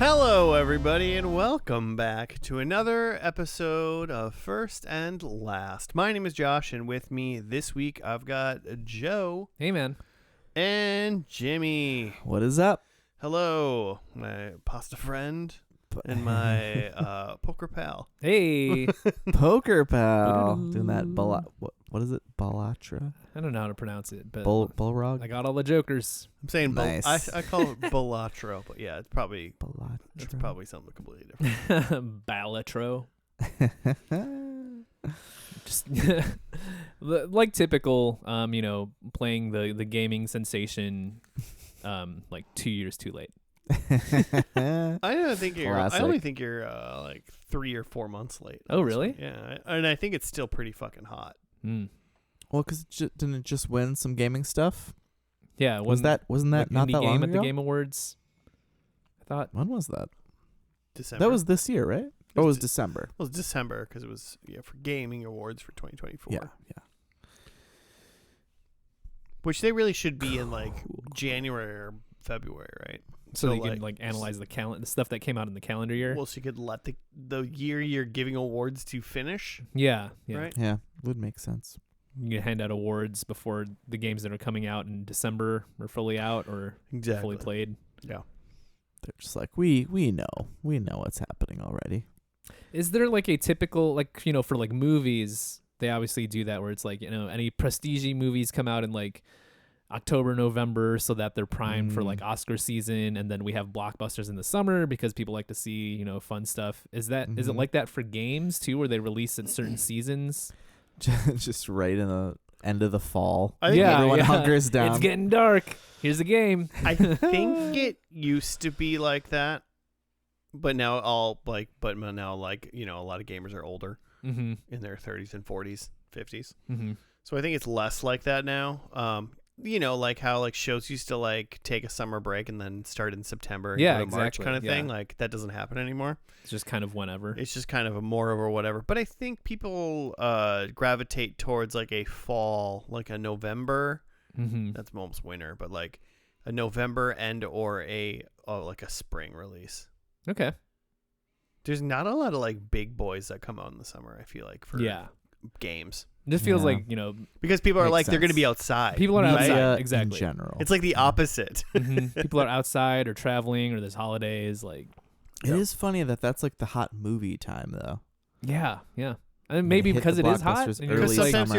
Hello, everybody, and welcome back to another episode of First and Last. My name is Josh, and with me this week, I've got Joe. Hey, man. And Jimmy. What is up? Hello, my pasta friend and my poker pal. Hey. Poker pal. Doing that what is it? Balatra? I don't know how to pronounce it, but Bullrog? I got all the jokers. I'm saying nice. I call it Balatro, but yeah, it's probably something completely different. Balatro. Just like typical, playing the gaming sensation, like 2 years too late. I only think you're like 3 or 4 months late. Oh, really? Yeah, and I think it's still pretty fucking hot. Mm. Well, because didn't it just win some gaming stuff? Yeah, wasn't that like not that long at ago? the Game Awards? I thought. When was that? December. That was this year, right? It was December. It was December because it was for gaming awards for 2024. Yeah. Which they really should be in like January or February, right? So you can like analyze the stuff that came out in the calendar year. Well, so you could let the year you're giving awards to finish. Yeah. Right. Yeah, would make sense. You can hand out awards before the games that are coming out in December are fully out or fully played. Yeah. They're just like, we know what's happening already. Is there like a typical, for like movies, they obviously do that where it's like, any prestige movies come out in like October, November so that they're primed for like Oscar season, and then we have blockbusters in the summer because people like to see, fun stuff. Is it like that for games too, where they release in certain seasons? Just right in the end of the fall. I think everyone hunkers down. It's getting dark. Here's a game. I think it used to be like that, but now a lot of gamers are older, in their 30s and 40s, 50s. Mm-hmm. So I think it's less like that now. Like how like shows used to like take a summer break and then start in September and go to March kind of thing. Like that doesn't happen anymore. It's just kind of whenever. It's just kind of a more of a whatever. But I think people gravitate towards like a fall, like a November. Mm-hmm. That's almost winter, but like a November or a spring release. Okay. There's not a lot of like big boys that come out in the summer, I feel like, for games. It just feels like, because people are like, they're going to be outside. People are outside, Media exactly. in general. It's like the opposite. Mm-hmm. People are outside or traveling or there's holidays. Like, It is funny that's like the hot movie time, though. Yeah. And maybe because it is hot. Because sometimes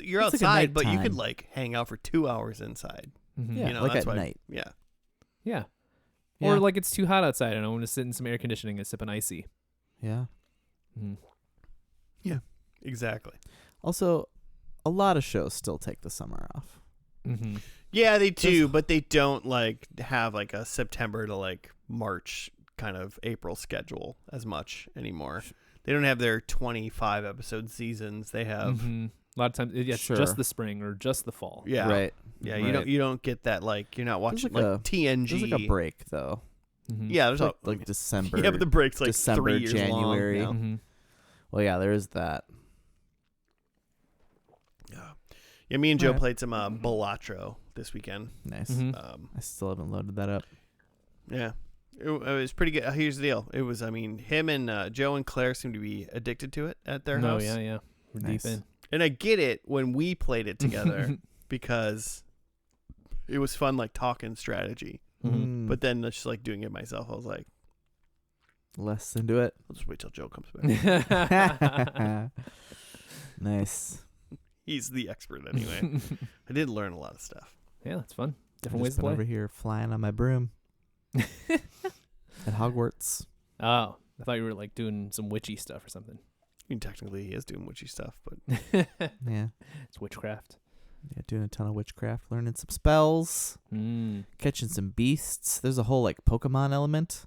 you're outside, but you could like hang out for 2 hours inside. Mm-hmm. Yeah, like at night. Yeah. Or like it's too hot outside and I want to sit in some air conditioning and sip an icy. Yeah. Mm-hmm. Yeah, exactly. Also, a lot of shows still take the summer off. Mm-hmm. Yeah, they do, but they don't like have like a September to like March kind of April schedule as much anymore. They don't have their 25 episode seasons. They have a lot of times it's just the spring or just the fall. Yeah, right. Yeah, you don't get that, like you're not watching like TNG. There's like a break though. Mm-hmm. Yeah, there's like December. Yeah, but the break's like December, 3 years January. long. Mm-hmm. Well, yeah, there is that. Yeah, me and Joe played some Balatro this weekend. Nice. Mm-hmm. I still haven't loaded that up. Yeah, it was pretty good. Here's the deal. It was, him and Joe and Claire seem to be addicted to it at their house. Oh, yeah. We're Nice. deep in. And I get it when we played it together because it was fun, like talking strategy. Mm-hmm. But then just like doing it myself, I was like, less into it. I'll just wait till Joe comes back. Nice. He's the expert anyway. I did learn a lot of stuff. Yeah, that's fun. Different I've ways just to been play. over here flying on my broom at Hogwarts. Oh, I thought you were like doing some witchy stuff or something. I mean, technically he is doing witchy stuff, but Yeah. It's witchcraft. Yeah, doing a ton of witchcraft, learning some spells, Mm. catching some beasts. There's a whole like Pokemon element.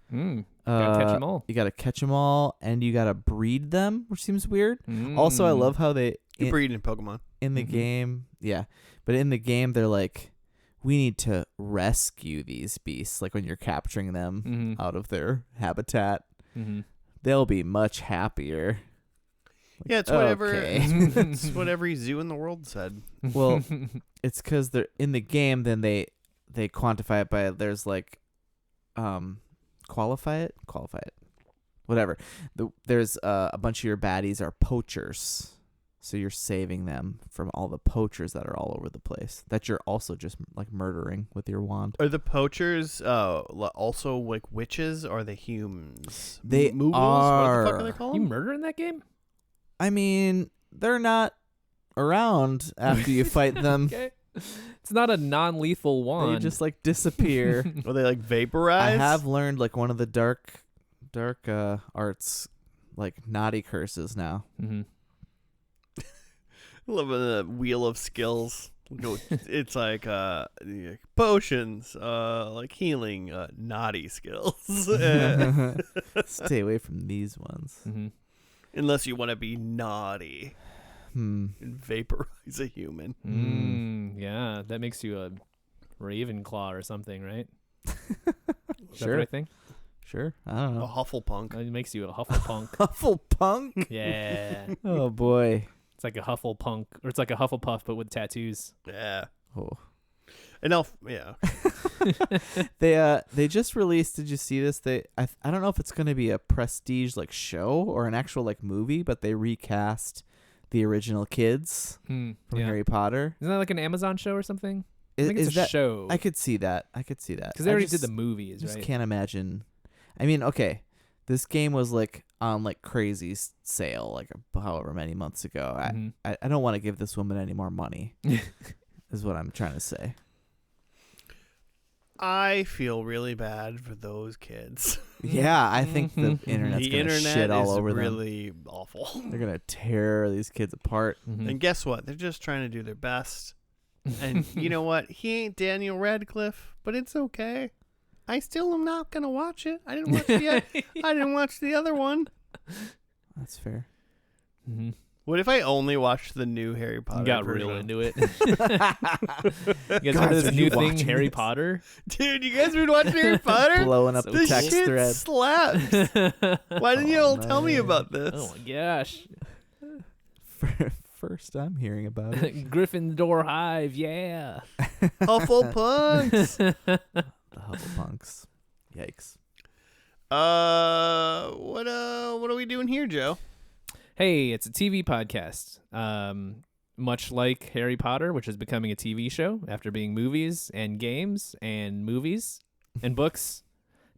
Gotta catch them all. You gotta catch them all, and you gotta breed them, which seems weird. Mm. Also, I love how they you're breeding Pokemon. in the game. Yeah, but in the game, they're like, we need to rescue these beasts. Like when you're capturing them out of their habitat, they'll be much happier. Like, yeah, it's whatever. Okay. It's what every zoo in the world said. Well, it's because they're in the game. Then they quantify it by there's like, qualify it. Whatever. There's a bunch of your baddies are poachers. So you're saving them from all the poachers that are all over the place that you're also just like murdering with your wand. Are the poachers also like witches or are they humans? They Moogles? are. What the fuck are they called? You murder in that game? I mean, they're not around after you fight them. Okay. It's not a non-lethal wand. They just like disappear. Are they like vaporized? I have learned like one of the dark arts, like naughty curses now. Mm-hmm. Love the wheel of skills. It's like potions, like healing, naughty skills. Stay away from these ones. Mm-hmm. Unless you want to be naughty Hmm. and vaporize a human. Yeah, that makes you a Ravenclaw or something, right? Is that the Sure. right thing? Sure. I don't A know. Hufflepunk. It makes you a Hufflepunk. Hufflepunk? Yeah. Oh boy. It's like a Hufflepunk, or it's like a Hufflepuff, but with tattoos. Yeah. Oh. And yeah. They just released. Did you see this? I don't know if it's going to be a prestige like show or an actual like movie, but they recast the original kids from Harry Potter. Isn't that like an Amazon show or something? I think it's a that show. I could see that. Because Because they already did the movies, just right? can't imagine. I mean, okay, this game was like on like crazy sale like however many months ago. Mhm. I don't want to give this woman any more money. Is what I'm trying to say. I feel really bad for those kids. Yeah, I think the internet's The gonna internet shit all is over them. really awful. They're gonna tear these kids apart. Mhm. And guess what? They're just trying to do their best. And you know what? He ain't Daniel Radcliffe, but it's okay. I still am not gonna watch it. I didn't watch I didn't watch the other one. That's fair. Mhm. What if I only watched the new Harry Potter? Got version? real into it. You guys heard of this new thing, Harry Potter? Dude, you guys been watching Harry Potter? Blowing up So the This text shit thread. slaps. Why didn't you all tell me man. about this? Oh my gosh. First, I'm hearing about it. Gryffindor Hive, yeah. Hufflepuffs. The Hufflepunks. Yikes. What are we doing here, Joe? Hey, it's a TV podcast. Much like Harry Potter, which is becoming a TV show after being movies and games and movies and books.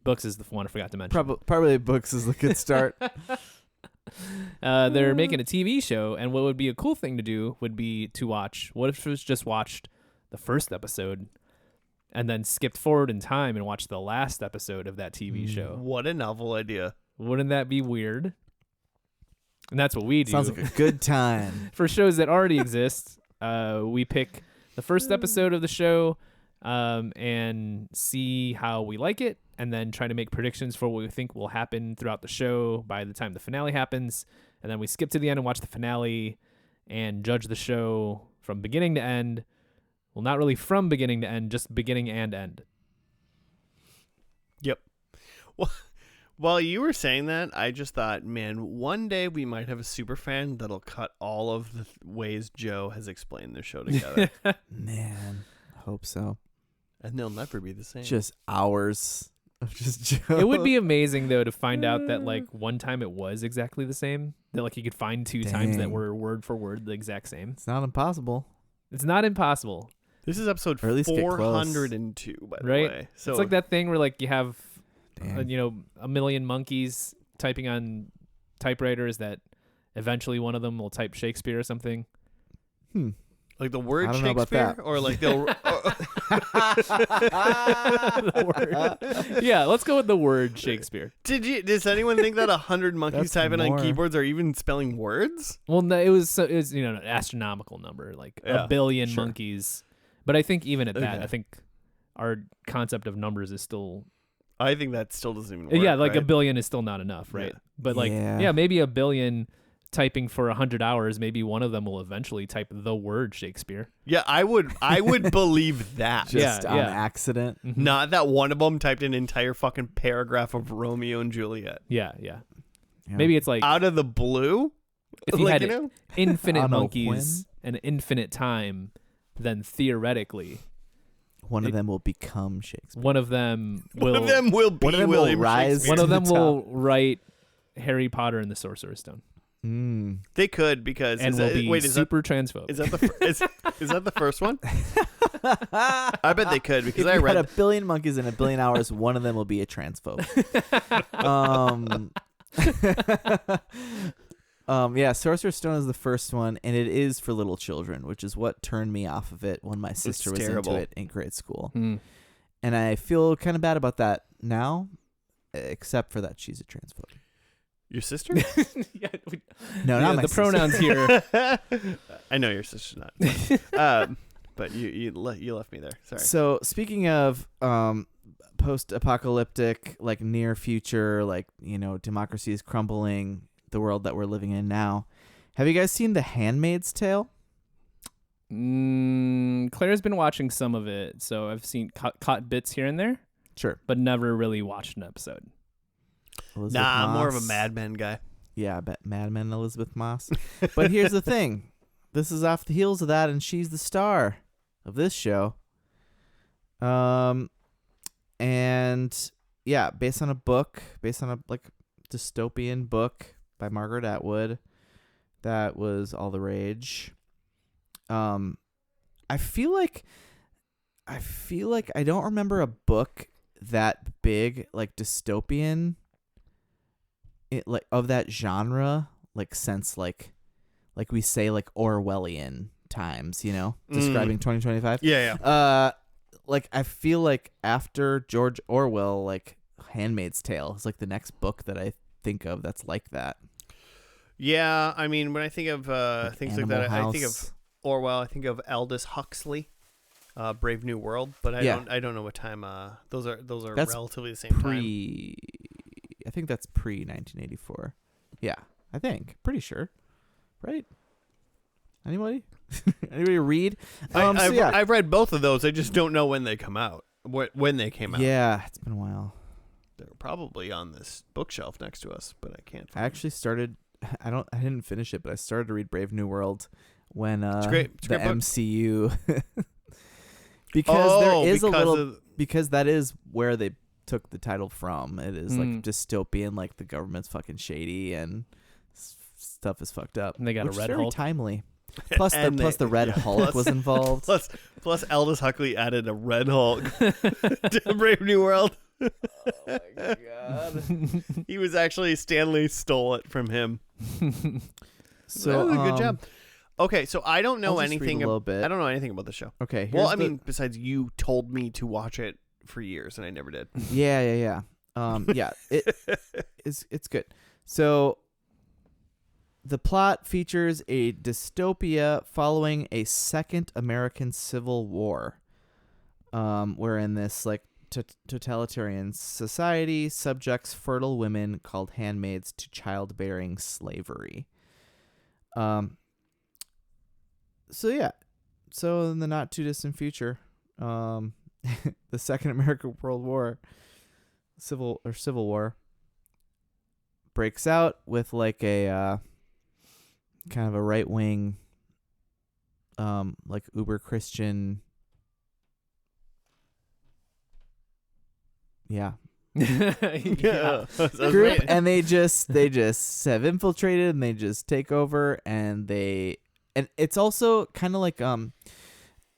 Books is the one I forgot to mention. Probably books is a good start. They're making a TV show, and what would be a cool thing to do would be to watch. What if it was just watched the first episode and then skipped forward in time and watched the last episode of that TV show? What a novel idea. Wouldn't that be weird? And that's what we do. Sounds like a good time. For shows that already exist, we pick the first episode of the show and see how we like it, and then try to make predictions for what we think will happen throughout the show by the time the finale happens. And then we skip to the end and watch the finale and judge the show from beginning to end. Well, not really from beginning to end, just beginning and end. Yep. Well, while you were saying that, I just thought, man, one day we might have a super fan that'll cut all of the ways Joe has explained the show together. Man, I hope so. And they'll never be the same. Just hours of just Joe. It would be amazing, though, to find out that, like, one time it was exactly the same. That, like, you could find two times that Dang. were word for word the exact same. It's not impossible. It's not impossible, This is episode Or at least get close. 402, by the right? way. So It's like that thing where, like, you have, Damn. a million monkeys typing on typewriters that eventually one of them will type Shakespeare or something. Like the word I don't know about Shakespeare, that. or like they'll. The word. Yeah, let's go with the word Shakespeare. Does anyone think that 100 monkeys That's typing more. on keyboards are even spelling words? Well, no, it was an astronomical number, like Yeah, a billion sure. monkeys. But I think even at that, Okay. I think our concept of numbers is still I think that still doesn't even work. yeah, like a right? billion is still not enough, right? Yeah. But like Yeah. maybe a billion typing for 100 hours, maybe one of them will eventually type the word Shakespeare. Yeah, I would believe that. Just Yeah, on yeah. accident. Mhm. Not that one of them typed an entire fucking paragraph of Romeo and Juliet Yeah. Yeah. Maybe it's like out of the blue. if you Like, had you know? infinite On a monkeys and infinite time, then theoretically One of them will become Shakespeare. One of them One will. of them will be One of them will William rise Shakespeare. One of to the them will write Harry Potter and the Sorcerer's Stone, They could because and is will that, be wait, super transphobic. is that the is that the first one? I bet they could because If I you read had a billion monkeys in a billion hours, one of them will be a transphobe. Yeah, Sorcerer's Stone is the first one, and it is for little children, which is what turned me off of it when my sister was terrible. into it in grade school. Mm. And I feel kind of bad about that now, except for that she's a transphobe. Your sister? Yeah, No, not my the sister. pronouns here. I know your sister's not. But you left me there. Sorry. So speaking of post-apocalyptic, like near future, like, you know, democracy is crumbling, the world that we're living in now. Have you guys seen The Handmaid's Tale? Claire's been watching some of it, so I've seen caught bits here and there, Sure. but never really watched an episode. Elizabeth Nah, I'm more of a Moss. Mad Men guy. Yeah, I bet Mad Men Elizabeth Moss. But here's the thing. This is off the heels of that, and she's the star of this show. And yeah, based on a dystopian book by Margaret Atwood that was all the rage. I feel like I don't remember a book that big, like dystopian, like of that genre, like since like we say like Orwellian times, you know, describing 2025. Yeah. Like I feel like after George Orwell, like Handmaid's Tale is like the next book that I think of that's like that. Yeah, I mean, when I think of things like that, Animal I think of House. Orwell. I think of Aldous Huxley, Brave New World. But I don't know what time. Those are That's relatively the same time. I think that's pre 1984. Yeah, I think. Pretty sure. Right? Anybody? Anybody read? I've read both of those. I just don't know when they come out. When they came out. Yeah, it's been a while. They're probably on this bookshelf next to us, but I can't I find actually started. I didn't finish it, but I started to read Brave New World when It's great. It's a the great book. MCU because there is a little of, because that is where they took the title from. It is like Mm. dystopian, like the government's fucking shady and stuff is fucked up. And they got a which is Red very Hulk. timely. Plus the Red Hulk plus- was involved. plus Aldous Huxley added a Red Hulk to Brave New World. Oh my god. He was actually Stanley stole it from him. So that was a good job. Okay, so I don't know I'll just read anything. a little bit. I don't know anything about the show. Okay. Well, here's I mean, besides you told me to watch it for years, and I never did. Yeah. Yeah, it's good. So the plot features a dystopia following a second American Civil War, wherein this like totalitarian society subjects fertile women called handmaids to childbearing slavery. So in the not too distant future, the Second American World War, Civil War, breaks out with like a kind of a right wing, like uber Christian. Yeah. Yeah. Group, and they just have infiltrated and they just take over and it's also kind of like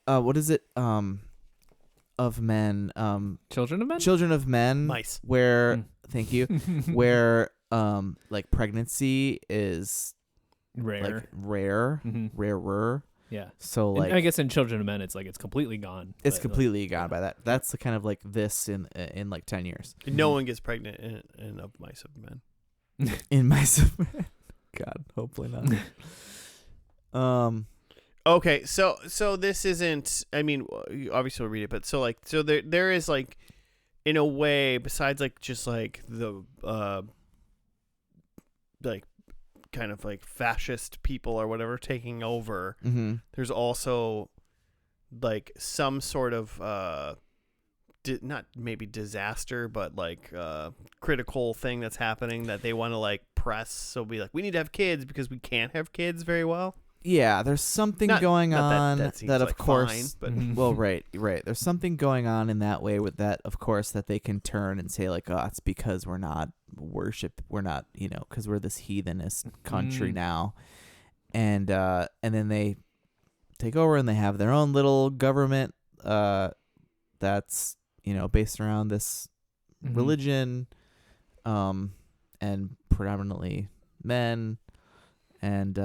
what is it of men Children of Men? Children of Men, Mice. where thank you where like pregnancy is Rare. like rare, Mhm. rarer. Yeah. So And like I guess in Children of Men, it's like it's completely gone. it's but, completely gone by that. That's the kind of like this in like 10 years. No one gets pregnant in Of Mice of Men. In my God, hopefully not. Okay, so this isn't. I mean, you obviously will read it, but so there is like, in a way, besides like just like the like kind of like fascist people or whatever taking over. Mm-hmm. There's also like some sort of not maybe disaster, but like critical thing that's happening that they want to like press. So be like, we need to have kids because we can't have kids very well. Yeah, there's something Not- going not on that seems of like course. fine, but Mhm. Well, right. There's something going on in that way with that, of course, that they can turn and say like, oh, it's because we're not, because we're this heathenist country Mm. now, and then they take over and they have their own little government, that's based around this Mhm. religion, and predominantly men, and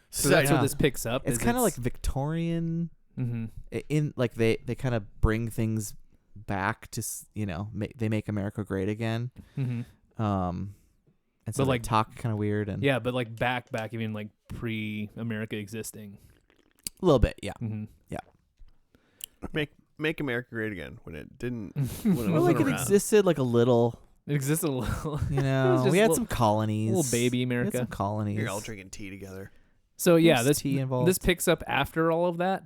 So that's yeah. where this picks up. it's kind of like Victorian. Mhm. In like they kind of bring things back to they make America great again, Mhm. and so But, they like, talk kind of weird and Yeah, but like back even like pre-America existing. a little bit, yeah. Mhm. make America great again when it didn't. Mm-hmm. When it Well, wasn't like it around. existed like a little, It exists a little. we just had little- some colonies, little baby we had America. some colonies. You're all drinking tea together. So yeah, There's this tea involved. this picks up after all of that.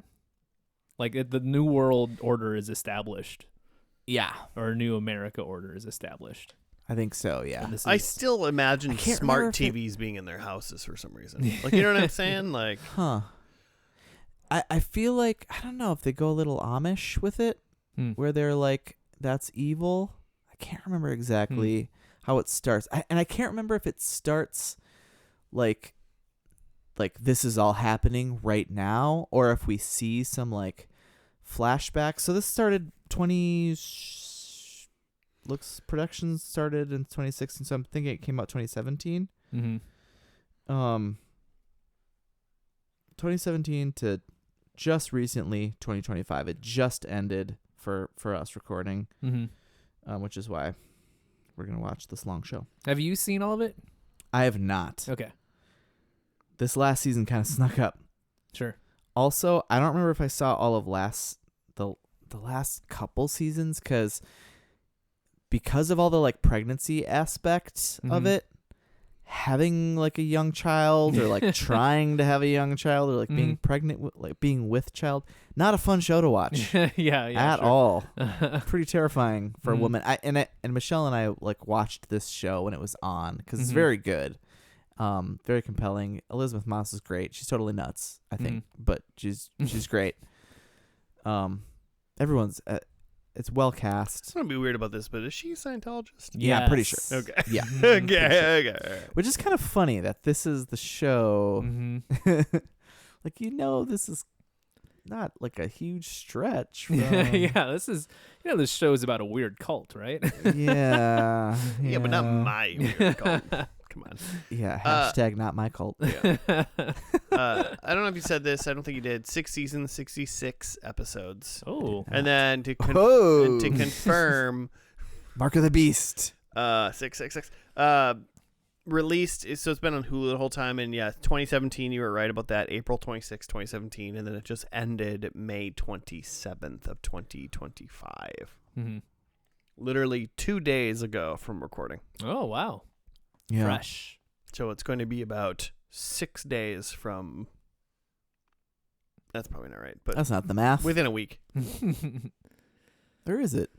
Like the new world order is established, Yeah, or new America order is established. I think so. Yeah, And this I is- still imagine I can't remember smart if it- TVs being in their houses for some reason. Like, you know what I'm saying? Like, huh? I feel like, I don't know if they go a little Amish with it, Hmm. where they're like, that's evil. I can't remember exactly how it starts. And I can't remember if it starts like this is all happening right now, or if we see some like flashbacks. So this started production started in 2016, so I'm thinking it came out 2017. Mhm. 2017 to just recently 2025. It just ended for us recording, Mhm. which is why we're gonna watch this long show. Have you seen all of it? I have not. Okay, This last season kind of snuck up. sure. Also, I don't remember if I saw all of the last couple seasons because of all the like pregnancy aspects of Mhm. it. Having like a young child, or like trying to have a young child, or like being Mhm. pregnant, like being with child, not a fun show to watch yeah, at sure. all. Pretty terrifying for a Mhm. woman. And Michelle and I like watched this show when it was on because it's Mhm. very good, very compelling. Elizabeth Moss is great. She's totally nuts, I think, but she's great. Everyone's it's well cast. it's gonna be weird about this, but is she a Scientologist? Yeah, I'm pretty sure. Yes. Okay. Yeah. Okay. Okay. Which is kind of funny that this is the show. Mhm. Like, this is not like a huge stretch. From, yeah, this is this show is about a weird cult, right? Yeah. Yeah, but not my weird cult. Come on. Yeah. Uh, Hashtag not my cult. Yeah. I don't know if you said this. I don't think you did. 6 seasons, 66 episodes. Oh. And then to Oh. confirm, Mark of the Beast. 666. Released, so it's been on Hulu the whole time, and yeah, 2017, you were right about that, April 26, 2017, and then it just ended May 27th of 2025. Mhm. Literally 2 days ago from recording. Oh wow. Yeah. Fresh. So it's going to be about 6 days from, that's probably not right, but That's not the math. within a week. Or is it?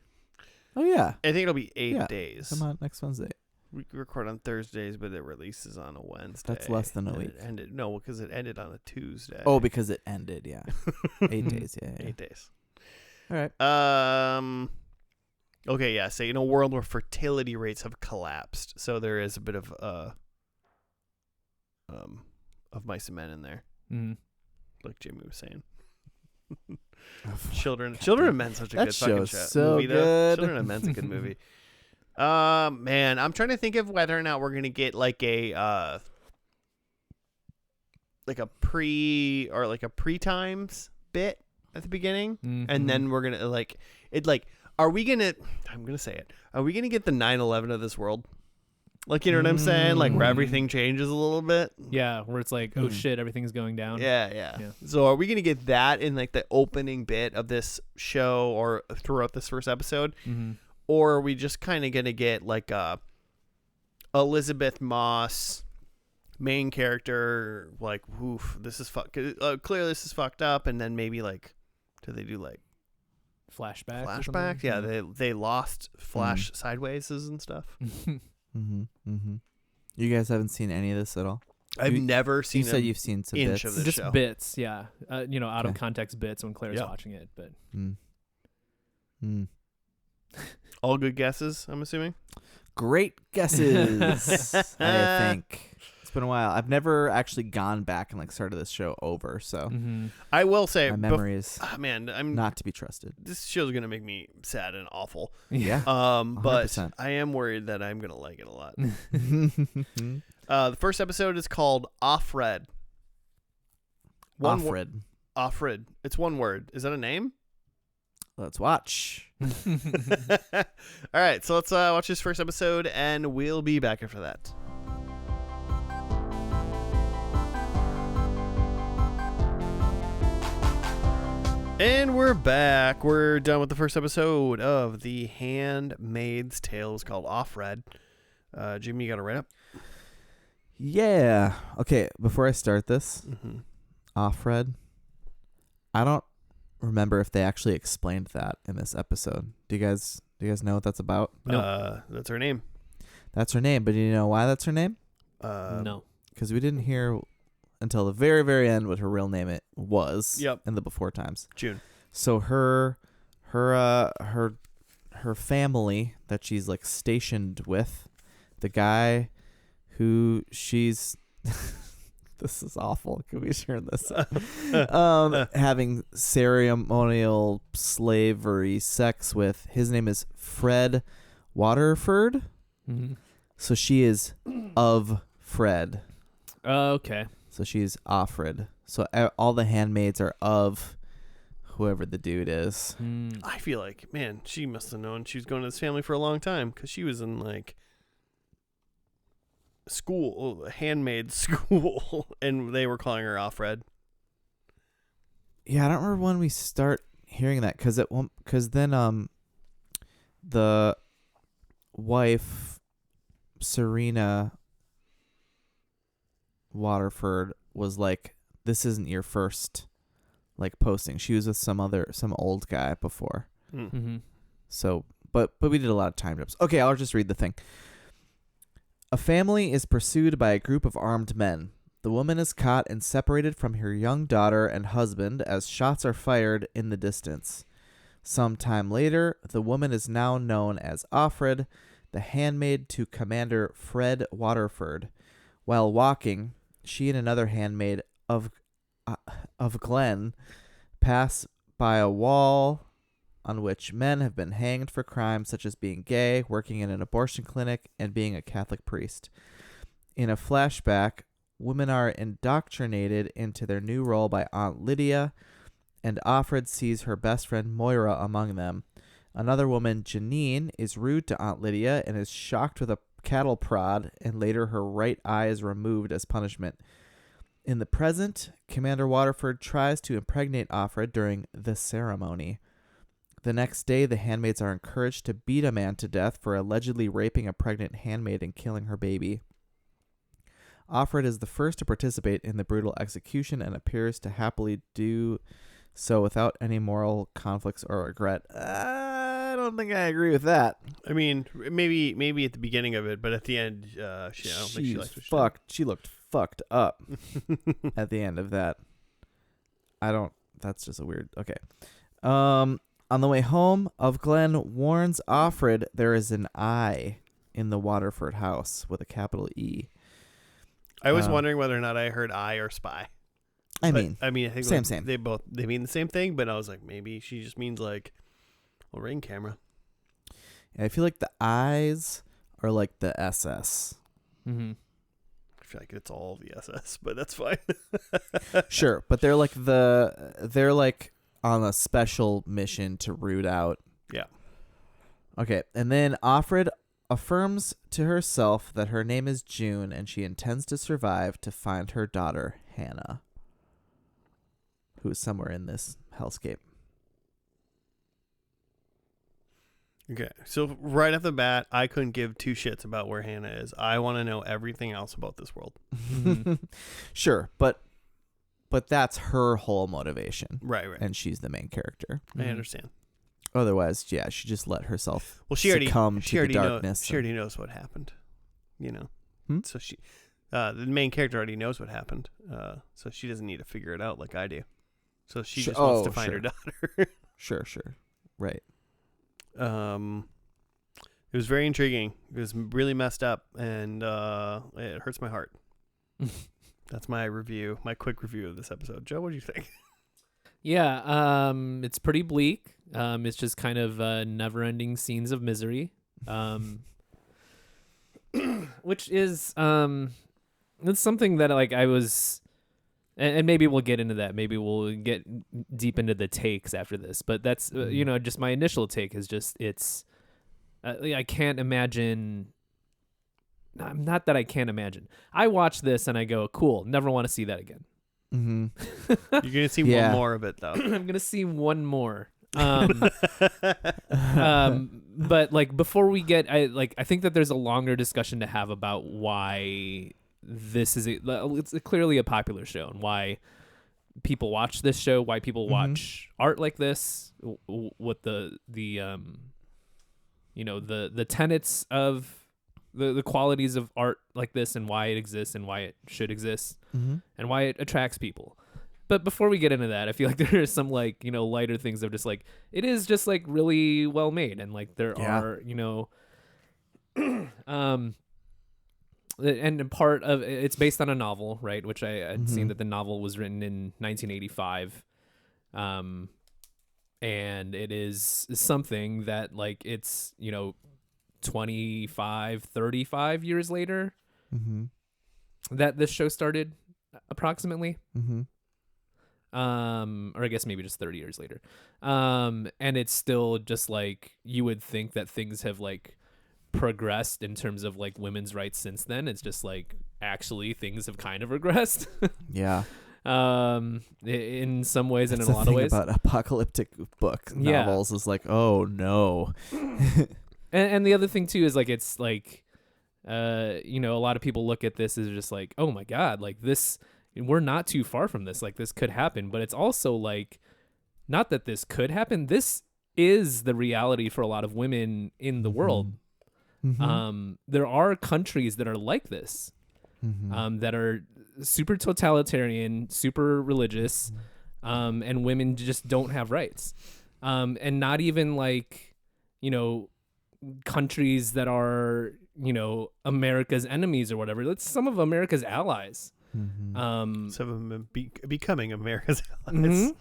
Oh, yeah. I think it'll be 8 Yeah. days. Come on, next Wednesday. We record on Thursdays, but it releases on a Wednesday. That's less than a And week. It ended, no, because it ended on a Tuesday. Oh, because it ended, yeah. 8 days, yeah. 8 days. All right. Okay, yeah. So in a world where fertility rates have collapsed, so there is a bit of mice and men in there, Mhm. like Jimmy was saying. Oh, Children God, and Men's such a that good fucking show's show. so movie, though. good. Children and Men's a good movie. Man, I'm trying to think of whether or not we're gonna get like a pre-times bit at the beginning, Mhm. and then we're gonna are we gonna? I'm gonna say it. Are we gonna get the 9/11 of this world? Like, you know what I'm saying? Like where Mm. everything changes a little bit. Yeah, where it's like, oh shit, everything's going down. Yeah. Yeah. So are we gonna get that in like the opening bit of this show or throughout this first episode, Mhm. or are we just kind of gonna get like a Elizabeth Moss main character, like, oof, this is clearly this is fucked up, and then maybe like, do they do like Flashback. or flashback? something? Yeah, they lost flash sidewayses and stuff. Mm-hmm. Mm-hmm. You guys haven't seen any of this at all? I've never seen. You said you've seen some inch bits. of this Just show. bits, yeah. Out of Okay. context bits when Claire's Yep. watching it, but All good guesses, I'm assuming. Great guesses. I think it's been a while. I've never actually gone back and started this show over, so I will say, my memory is man, I'm not to be trusted. This show's gonna make me sad and awful. Yeah. But 100%. I am worried that I'm gonna like it a lot. The first episode is called Offred. Offred. Offred. It's one word. Is that a name? Let's watch. All right, so let's watch this first episode, and we'll be back after that. And we're back. We're done with the first episode of The Handmaid's Tale. It's called Offred. Jimmy, you got to write up? Yeah. Okay, before I start this, Offred, I don't remember if they actually explained that in this episode. Do you guys know what that's about? No. That's her name. That's her name, but do you know why that's her name? No. Because we didn't hear until the very, very end what her real name it was. Yep. In the before times. June. So her family that she's stationed with, the guy who she's this is awful. Can we turn this up? Having ceremonial slavery sex with, his name is Fred Waterford. So she is of Fred. Okay. So she's Offred. So all the handmaids are of whoever the dude is. I feel like, man, she must have known she was going to this family for a long time because she was in school, handmaid school, and they were calling her Offred. Yeah, I don't remember when we start hearing that because then the wife Serena Waterford was like, this isn't your first posting. She was with some old guy before. So but we did a lot of time jumps. Okay, I'll just read the thing. A family is pursued by a group of armed men. The woman is caught and separated from her young daughter and husband as shots are fired in the distance. Some time later, the woman is now known as Offred, the handmaid to Commander Fred Waterford. While walking, she and another handmaid of Glenn pass by a wall on which men have been hanged for crimes such as being gay, working in an abortion clinic, and being a Catholic priest. In a flashback, women are indoctrinated into their new role by Aunt Lydia, and Offred sees her best friend Moira among them. Another woman, Janine, is rude to Aunt Lydia and is shocked with a cattle prod, and later her right eye is removed as punishment. In the present, Commander Waterford tries to impregnate Offred during the ceremony. The next day, the handmaids are encouraged to beat a man to death for allegedly raping a pregnant handmaid and killing her baby. Offred is the first to participate in the brutal execution and appears to happily do so without any moral conflicts or regret. I don't think I agree with that. I mean, maybe at the beginning of it, but at the end, I don't think she liked what she did. She looked fucked up at the end of that. That's just a weird. Okay. On the way home, of Glenn warns Offred there is an I in the Waterford house with a capital E. I was wondering whether or not I heard "I" or "spy." I think same. They mean the same thing, but I was like, maybe she just means a ring camera. Yeah, I feel like the I's are like the SS. I feel like it's all the SS, but that's fine. Sure, but they're on a special mission to root out. Yeah. Okay, and then Offred affirms to herself that her name is June and she intends to survive to find her daughter, Hannah, who is somewhere in this hellscape. Okay, so right off the bat, I couldn't give two shits about where Hannah is. I want to know everything else about this world. Sure, but that's her whole motivation. Right. And she's the main character. I understand. Otherwise, yeah, she just let herself succumb to the darkness. She already knows what happened, So The main character already knows what happened, so she doesn't need to figure it out like I do. So she Sure. just wants to Oh, find sure. her daughter. Sure. Right. It was very intriguing. It was really messed up, and it hurts my heart. That's my review, my quick review of this episode. Joe, what do you think? Yeah, it's pretty bleak. It's just kind of never-ending scenes of misery, which is it's something that like I was, and maybe we'll get into that. Maybe we'll get deep into the takes after this. But that's just my initial take is just it's. I can't imagine. Not that I can't imagine. I watch this and I go, cool. Never want to see that again. Mm-hmm. You're gonna see one more of it though. I'm gonna see one more. But like before we get, I think that there's a longer discussion to have about why this is it's clearly a popular show and why people watch this show, why people watch art like this, what the tenets of the qualities of art like this and why it exists and why it should exist and why it attracts people. But before we get into that, I feel like there are some like, lighter things of just like, it is just like really well made. And like there are, and part of it's based on a novel, right? Which I had seen that the novel was written in 1985. And it is something that like it's, 25, 35 years later that this show started approximately. Or I guess maybe just 30 years later. And it's still just like, you would think that things have like progressed in terms of like women's rights since then. It's just like, actually things have kind of regressed. Yeah. In some ways and That's in a lot of ways. about apocalyptic book novels is like, oh no. And the other thing too is like, it's like, a lot of people look at this as just like, oh my God, like this, we're not too far from this. Like this could happen, but it's also like, not that this could happen. This is the reality for a lot of women in the world. There are countries that are like this, that are super totalitarian, super religious, and women just don't have rights. And not even like, countries that are, America's enemies or whatever. It's some of America's allies. Some of them becoming America's allies.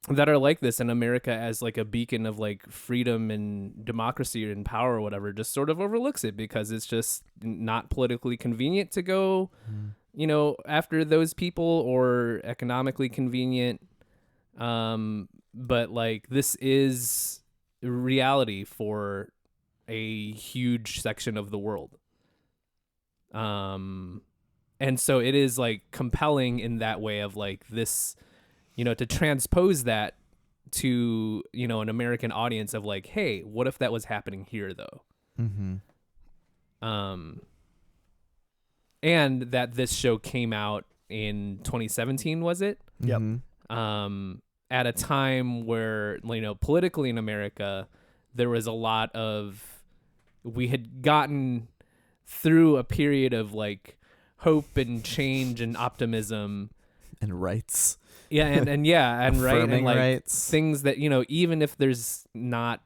That are like this, and America as like a beacon of like freedom and democracy and power or whatever just sort of overlooks it because it's just not politically convenient to go after those people or economically convenient. But like this is reality for a huge section of the world. And so it is like compelling in that way of like this, to transpose that to, an American audience of like, hey, what if that was happening here though? And that this show came out in 2017, was it? Yep. At a time where, politically in America, there was a lot of, we had gotten through a period of like hope and change and optimism and rights. Yeah. And right. And like rights. Things that, even if there's not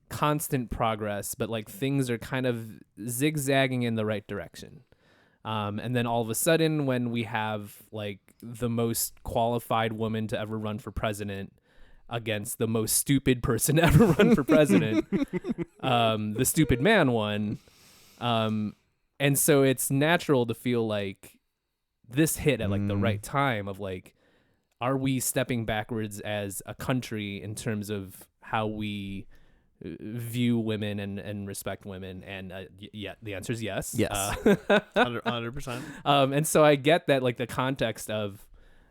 constant progress, but like things are kind of zigzagging in the right direction. And then all of a sudden when we have like the most qualified woman to ever run for president against the most stupid person to ever run for president, the stupid man won. And so it's natural to feel like this hit at like the right time of like, are we stepping backwards as a country in terms of how we view women and respect women? And yeah, the answer is yes. Yes. 100%. And so I get that like the context of,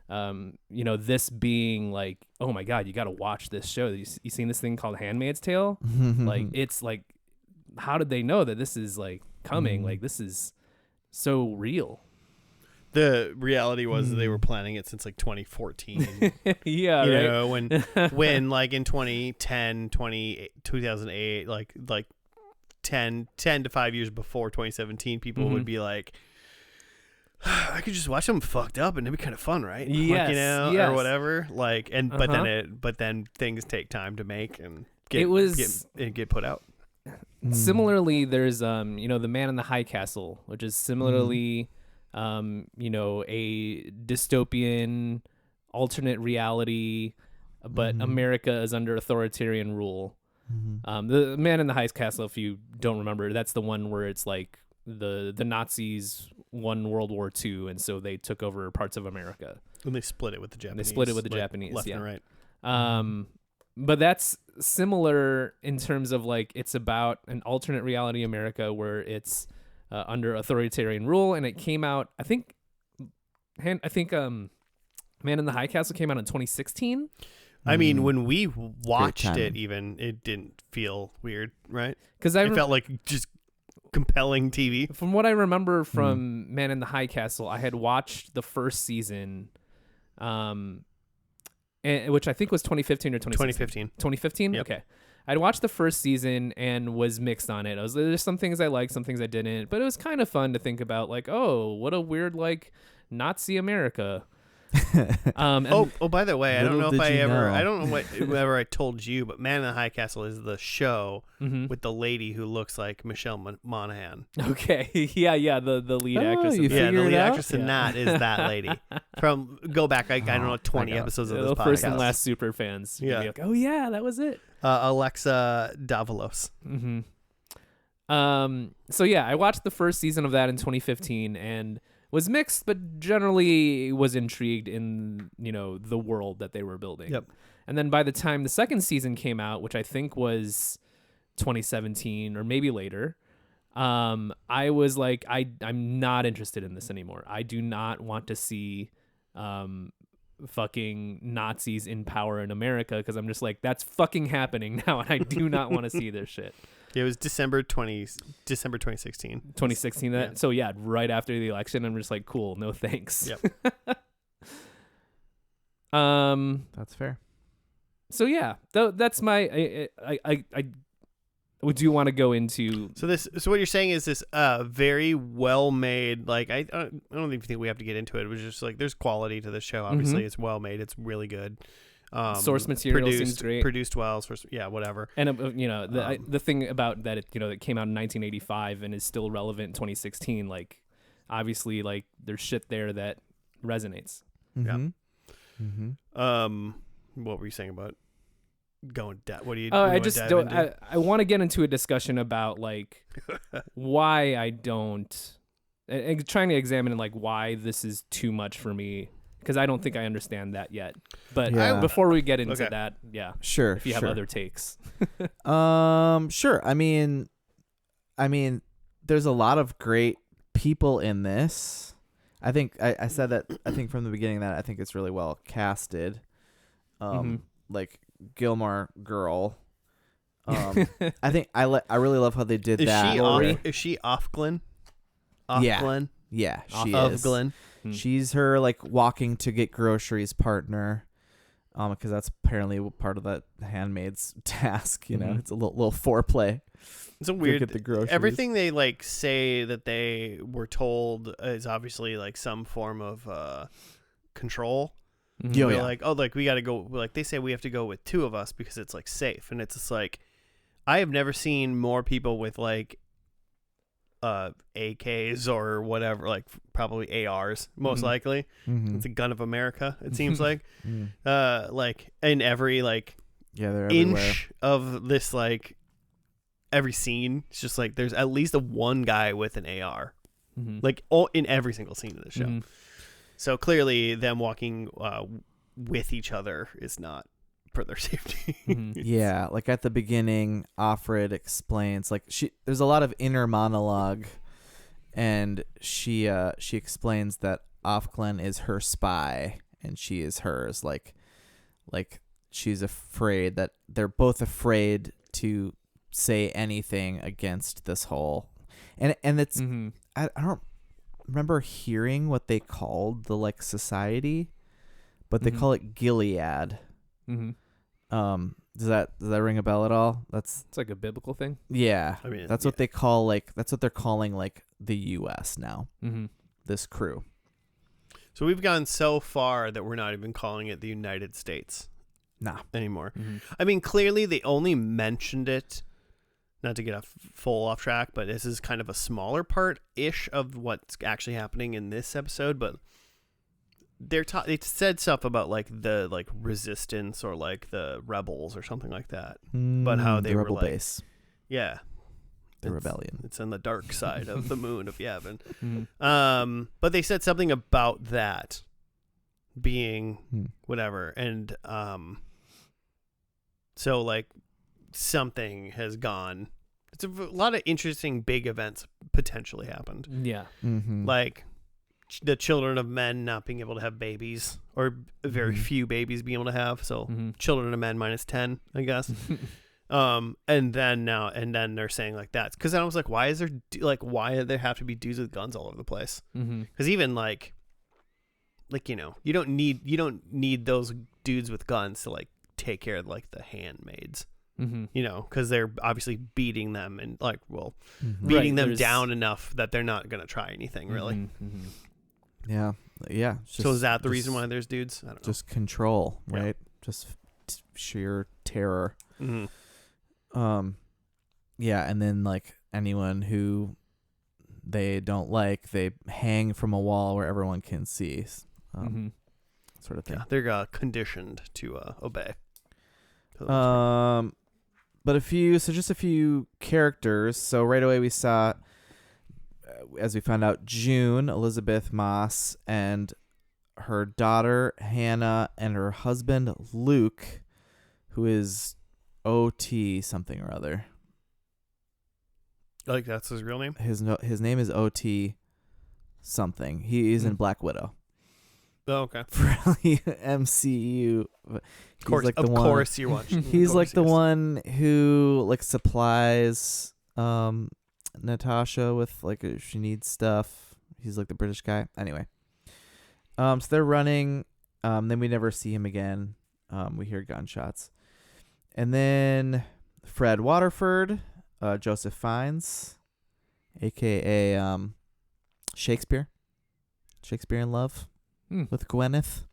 this being like, oh my God, you got to watch this show. You seen this thing called Handmaid's Tale? Like, it's like, how did they know that this is like coming? Like, this is so real. The reality was that they were planning it since like 2014. Yeah, you right. know, when like in 2010, 2008, like 10 to 5 years before 2017, people would be like, I could just watch them fucked up and it'd be kind of fun, right? Yes, Like, yes. or whatever. Like, and but then things take time to make and get put out. Similarly, there's The Man in the High Castle, which is similarly a dystopian alternate reality, but America is under authoritarian rule. The Man in the High Castle, if you don't remember, that's the one where it's like the Nazis won World War II, and so they took over parts of America. And they split it with the Japanese. Japanese, left yeah. and right. But that's similar in terms of like it's about an alternate reality America where it's under authoritarian rule, and it came out. I think Man in the High Castle came out in 2016. I mean, when we watched it, even it didn't feel weird, right? Because it felt like just compelling TV. From what I remember from Man in the High Castle, I had watched the first season, which I think was 2015 or 2016. 2015. Yep. Okay. I'd watched the first season and was mixed on it. There's some things I liked, some things I didn't, but it was kind of fun to think about, like, oh, what a weird like Nazi America. By the way, I don't know if I don't know whether I told you, but Man in the High Castle is the show with the lady who looks like Michelle Monaghan. Okay, yeah, the lead actress. You the lead out? actress in that is that lady. Go back, I don't know, 20 episodes of this the podcast. first and last super fans. Yeah. Be like, oh yeah, that was it. Alexa Davalos. So yeah, I watched the first season of that in 2015 and was mixed, but generally was intrigued in, the world that they were building. Yep. And then by the time the second season came out, which I think was 2017 or maybe later, I was like, I'm not interested in this anymore. I do not want to see fucking Nazis in power in America, because I'm just like, that's fucking happening now, and I do not want to see this shit. It was December 2016. 2016 that. Yeah. So yeah, right after the election, I'm just like, cool, no thanks. Yep. That's fair. So yeah, that's my I do want to go into. So what you're saying is this very well made, like I don't even think we have to get into it. It was just like there's quality to this show. Obviously, it's well made. It's really good. Source material seems great. Produced well. Whatever. And the thing about that, that came out in 1985 and is still relevant in 2016. Like, obviously, like there's shit there that resonates. Yeah. What were you saying about going down? What do you? I just don't. I want to get into a discussion about like why I don't, and trying to examine like why this is too much for me. Because I don't think I understand that yet. But before we get into that, sure. If you have other takes, sure. I mean, there's a lot of great people in this. I think I said that. I think from the beginning that I think it's really well casted. Like Gilmore Girl. I think I really love how they did that. Is she Offglen? Offglen? Yeah, she is. Offglen. She's her like walking to get groceries partner, because that's apparently part of that handmaid's task. It's a little foreplay. It's a weird. Get the groceries. Everything they like say that they were told is obviously like some form of control. Like, oh, like we got to go. Like they say we have to go with two of us because it's like safe, and it's just like I have never seen more people with like AKs or whatever, like probably ARs most likely. It's a gun of America, it seems like. Like in every like they're inch everywhere. of this, like every scene, it's just like there's at least one guy with an AR, like in every single scene of the show. So clearly them walking with each other is not for their safety. Yeah, like at the beginning, Offred explains, like there's a lot of inner monologue, and she explains that Offglen is her spy and she is hers. Like she's afraid that they're both afraid to say anything against this whole, and it's I don't remember hearing what they called the like society, but they call it Gilead. Does that ring a bell at all? It's like a biblical thing. Yeah. I mean, that's what they call that's what they're calling like the U.S. now. Mm-hmm. This crew. So we've gone so far that we're not even calling it the United States anymore. Mm-hmm. I mean, clearly they only mentioned it, not to get a full off track, but this is kind of a smaller part-ish of what's actually happening in this episode, but they said stuff about like the like resistance or like the rebels or something like that. But how they the were rebel like, base. yeah, The rebellion. It's on the dark side of the moon of Yavin. Mm-hmm. But they said something about that being whatever, and so like something has gone. It's a lot of interesting big events potentially happened. Yeah. Mm-hmm. Like the children of men not being able to have babies, or very few babies being able to have. So children of men -10, I guess. And then they're saying like that, because I was like, why do there have to be dudes with guns all over the place? Because even like you know, you don't need those dudes with guns to like take care of like the handmaids. You know, because they're obviously beating them and like beating them down enough that they're not gonna try anything really. Yeah. So is that the reason why there's dudes? I don't know. Just control, right? Just sheer terror. Yeah, and then like anyone who they don't like, they hang from a wall where everyone can see, sort of thing. Yeah, they're conditioned to obey. But just a few characters. So right away we saw, as we found out, June, Elizabeth Moss, and her daughter Hannah, and her husband Luke, who is OT something or other. Like that's his real name? His name is OT something. He is in Black Widow. Oh, okay. For the MCU. Of course you're watching. He's like the one who like supplies Natasha with like if she needs stuff. He's like the British guy. Anyway. So they're running. Then we never see him again. We hear gunshots. And then Fred Waterford, Joseph Fiennes, a.k.a. Shakespeare in Love with Gwyneth.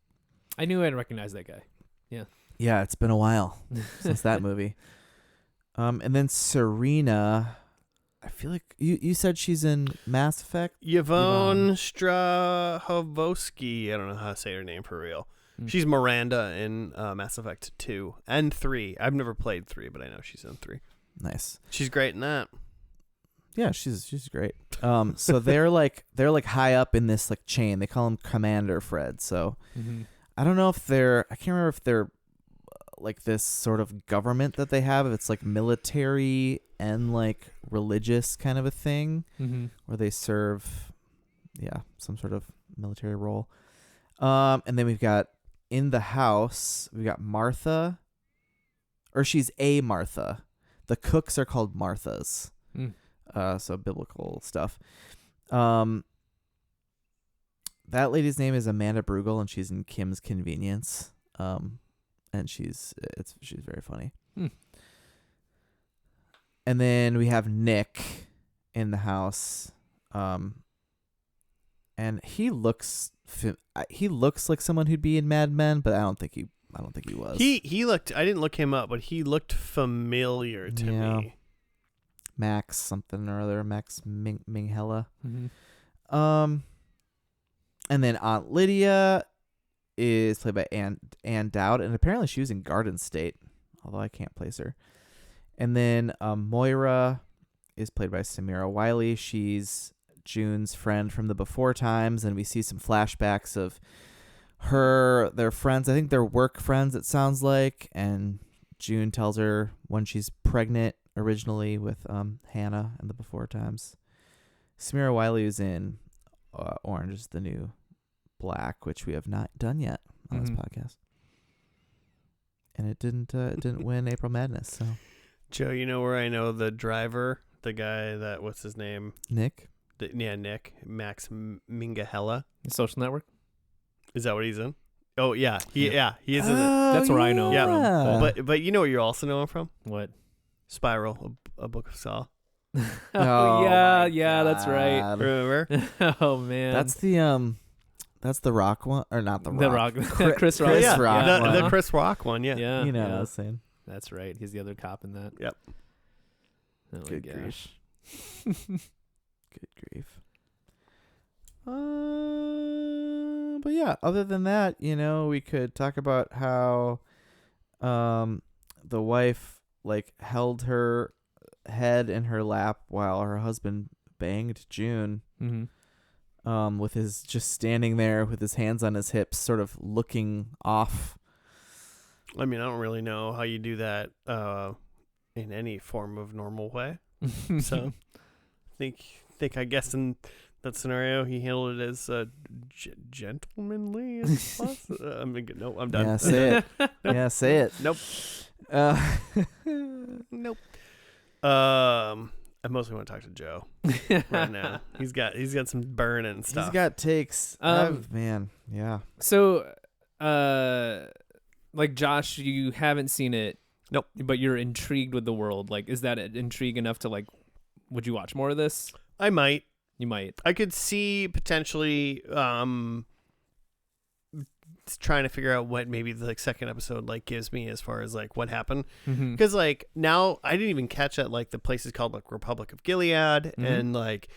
I knew I'd recognize that guy. Yeah. Yeah, it's been a while since that movie. And then Serena, I feel like you said she's in Mass Effect? Yvonne Strahovski. I don't know how to say her name for real. She's Miranda in Mass Effect 2 and 3. I've never played 3, but I know she's in 3. Nice. She's great in that. Yeah, she's great. So they're like high up in this like chain. They call him Commander Fred. So I don't know if I can't remember if they're like this sort of government that they have. If it's like military and like religious kind of a thing, where they serve, some sort of military role. And then we've got in the house, we've got Martha, or she's a Martha. The cooks are called Marthas. So biblical stuff. That lady's name is Amanda Brugel, and she's in Kim's Convenience. And she's very funny. And then we have Nick in the house. And he looks like someone who'd be in Mad Men, but I don't think he was. He looked. I didn't look him up, but he looked familiar to me. Max something or other. Max Minghella. And then Aunt Lydia is played by Ann Dowd, and apparently she was in Garden State, although I can't place her. And then Moira is played by Samira Wiley. She's June's friend from the before times, and we see some flashbacks of their friends. I think they're work friends, it sounds like, and June tells her when she's pregnant originally with Hannah in the before times. Samira Wiley is in Orange is the New Black, which we have not done yet on this podcast, and it didn't win April Madness. So, Joe, you know where I know the driver, the guy that what's his name? Nick. Nick Max Minghella. Social Network. Is that what he's in? Oh yeah, he is. In it. That's where I know him Yeah, from. but you know where you also know him from? What? Spiral, a book of Saw. Oh, my yeah, that's right. God. Remember? Oh man, That's the Rock one, or not the Rock? Chris Rock. Chris Rock the, one. the Chris Rock one. Yeah. Yeah, You know what I yeah. was saying. That's right. He's the other cop in that. Yep. Oh my Good gosh. grief. Good grief. But yeah, other than that, we could talk about how the wife like held her head in her lap while her husband banged June. Mm-hmm. With his just standing there with his hands on his hips, sort of looking off. I mean, I don't really know how you do that in any form of normal way. So, I guess in that scenario, he handled it as gentlemanly as possible. No, I'm done. Yeah, say it. Yeah, say it. Nope. Nope. I mostly want to talk to Joe right now. He's got some burning stuff. He's got takes. Man, yeah. So, like Josh, you haven't seen it. Nope. But you're intrigued with the world. Like, is that intrigue enough to like? Would you watch more of this? I might. You might. I could see potentially trying to figure out what maybe the second episode like gives me as far as like what happened, because like now I didn't even catch that like the place is called like Republic of Gilead, and like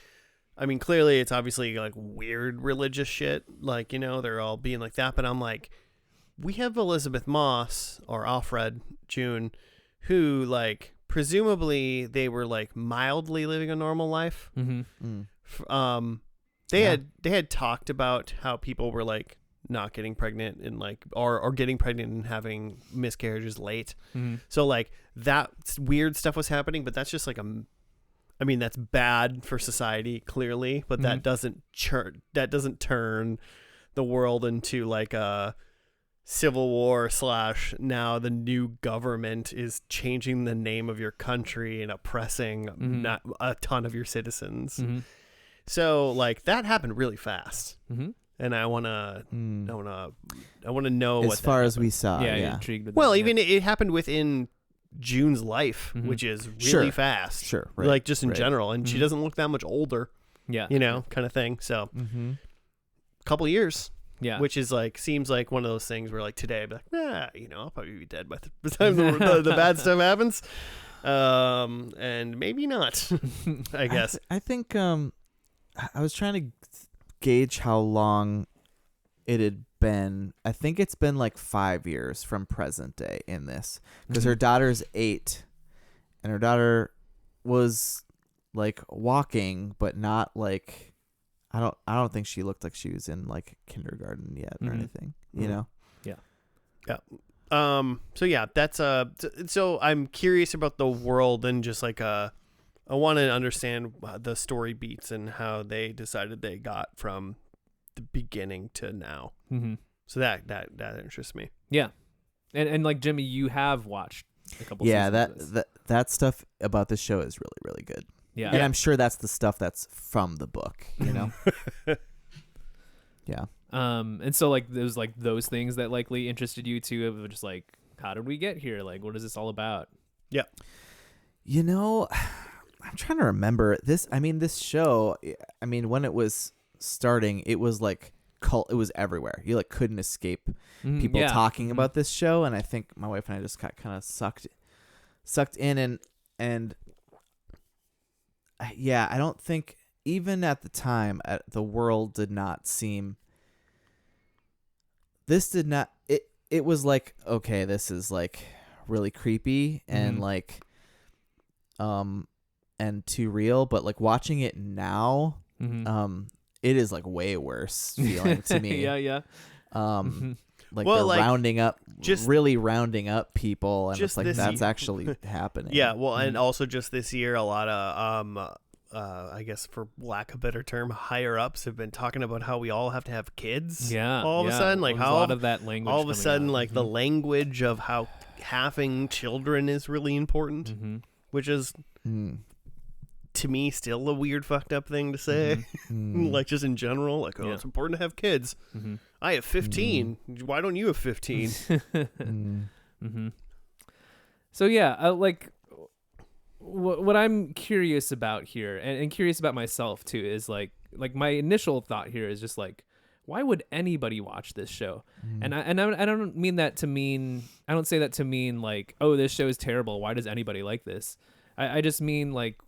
I mean clearly it's obviously like weird religious shit, like they're all being like that, but I'm like, we have Elizabeth Moss or Offred June, who like presumably they were like mildly living a normal life. They had talked about how people were like not getting pregnant and like or getting pregnant and having miscarriages late. So like that weird stuff was happening, but that's just like I mean that's bad for society clearly, but that doesn't turn the world into like a civil war / now the new government is changing the name of your country and oppressing not a ton of your citizens. So like that happened really fast. And I wanna know as far as we saw. Yeah, Yeah. intrigued with well, that, even it happened within June's life, which is really fast. Sure. Right. Like just in general, and she doesn't look that much older. Yeah. Kind of thing. So, couple years. Yeah. Which is like seems like one of those things where like today I'd be like, I'll probably be dead by the time the bad stuff happens. And maybe not. I guess. I think I was trying to gauge how long it had been. I think it's been like 5 years from present day in this, because her daughter's 8 and her daughter was like walking, but not like, I don't think she looked like she was in like kindergarten yet or anything, you know? Yeah. So yeah, that's so I'm curious about the world and just like I want to understand the story beats and how they decided they got from the beginning to now. So that interests me. Yeah. And like Jimmy, you have watched a couple seasons of this. that stuff about this show is really, really good. Yeah. And I'm sure that's the stuff that's from the book, you know? Yeah. And so like there's like those things that likely interested you too, of just like, how did we get here? Like, what is this all about? Yeah. I'm trying to remember this. I mean, this show, when it was starting, it was like it was everywhere. You like couldn't escape people talking about this show. And I think my wife and I just got kind of sucked in and yeah, I don't think even at the time the world did not seem, it was like, okay, this is like really creepy and like, and too real, but like watching it now, it is like way worse feeling to me. Yeah. Like well, they're like, rounding up, just really rounding up people, and just it's like this that's year. actually happening. Yeah, well, and also just this year, a lot of I guess for lack of a better term, higher ups have been talking about how we all have to have kids. Yeah. All of a sudden, like There's how a lot of that language. all of a coming sudden, out. like the language of how having children is really important, which is to me, still a weird, fucked up thing to say. Like, just in general, like, oh, it's important to have kids. I have 15. Why don't you have 15? So yeah, like what I'm curious about here, and curious about myself too, is like my initial thought here is just like, why would anybody watch this show? And I don't mean that to mean, I don't say that to mean like, oh, this show is terrible, why does anybody like this? I just mean like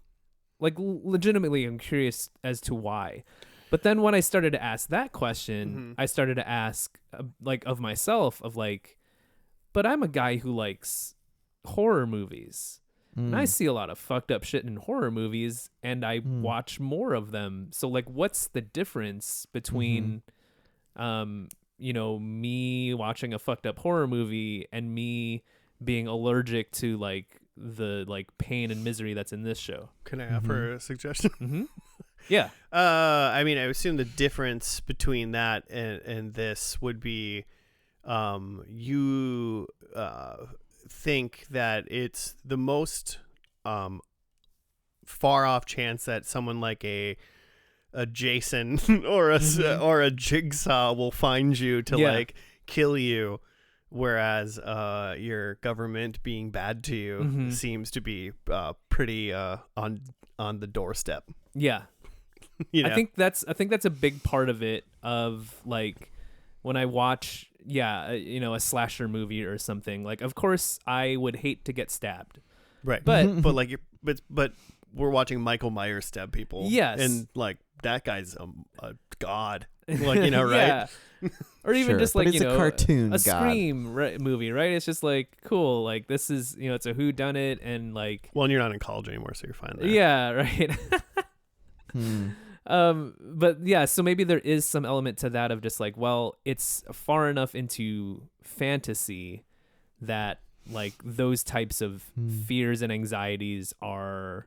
legitimately I'm curious as to why. But then when I started to ask that question, I started to ask like of myself of like, but I'm a guy who likes horror movies. And I see a lot of fucked up shit in horror movies, and I watch more of them. So like, what's the difference between, you know, me watching a fucked up horror movie and me being allergic to like the like pain and misery that's in this show? Can I offer a suggestion? Yeah. I mean, I assume the difference between that and this would be, you think that it's the most far off chance that someone like a Jason or a Jigsaw will find you to like kill you, whereas your government being bad to you seems to be pretty on the doorstep. Yeah. You know? I think that's a big part of it, of like when I watch you know, a slasher movie or something, like of course I would hate to get stabbed. Right. But like but we're watching Michael Myers stab people. Yes. And like that guy's a god. Like, you know, right? Yeah. Or even just like, but you it's know, a cartoon a god. Scream movie, right? It's just like cool, like this is, you know, it's a whodunit, and like, well, and you're not in college anymore, so you're fine there. Yeah, right. But yeah, so maybe there is some element to that of just like, well, it's far enough into fantasy that like those types of fears and anxieties are,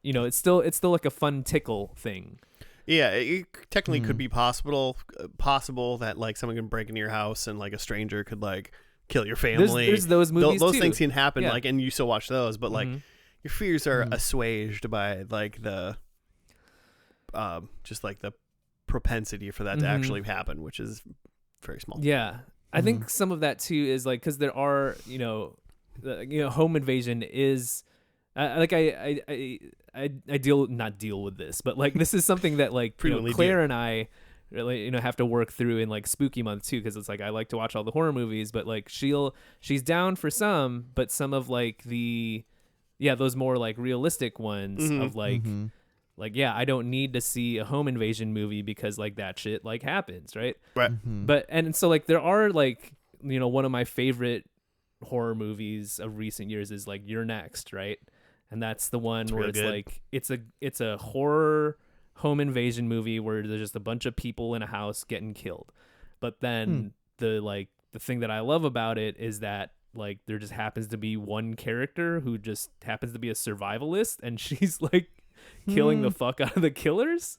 you know, it's still like a fun tickle thing. Yeah, it technically could be possible that like someone can break into your house and like a stranger could like kill your family. There's those movies those too. things can happen, Yeah. like, and you still watch those, but like your fears are assuaged by like the just like the propensity for that to actually happen, which is very small. Yeah. I think some of that too is like, because there are, you know, home invasion is like I not deal with this, but like this is something that like, you know, Claire and I really, you know, have to work through in like spooky month too, because it's like I like to watch all the horror movies, but like she's down for some, but some of like those more like realistic ones of like like, yeah, I don't need to see a home invasion movie because like that shit like happens, right? Right. But and so like there are like, you know, one of my favorite horror movies of recent years is like You're Next, right? And that's the one where it's like it's a horror home invasion movie where there's just a bunch of people in a house getting killed. But then the thing that I love about it is that like there just happens to be one character who just happens to be a survivalist, and she's like killing the fuck out of the killers.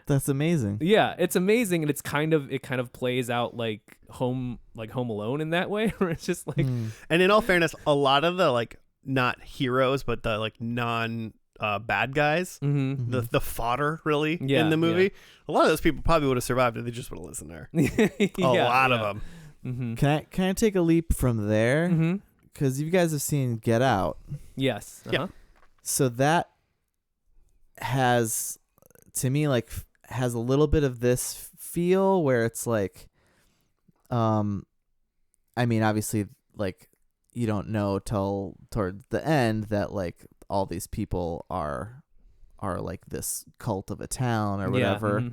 That's amazing. Yeah, it's amazing, and it kind of plays out like Home Alone in that way, where it's just like, and in all fairness, a lot of the like not heroes, but the like non bad guys, the fodder really in the movie. A lot of those people probably would have survived if they just would have listened there. A lot of them. Can I take a leap from there? Because you guys have seen Get Out. Yes. Yeah. So that has, to me, like has a little bit of this feel where it's like, I mean, obviously, like you don't know till toward the end that like all these people are like this cult of a town or whatever.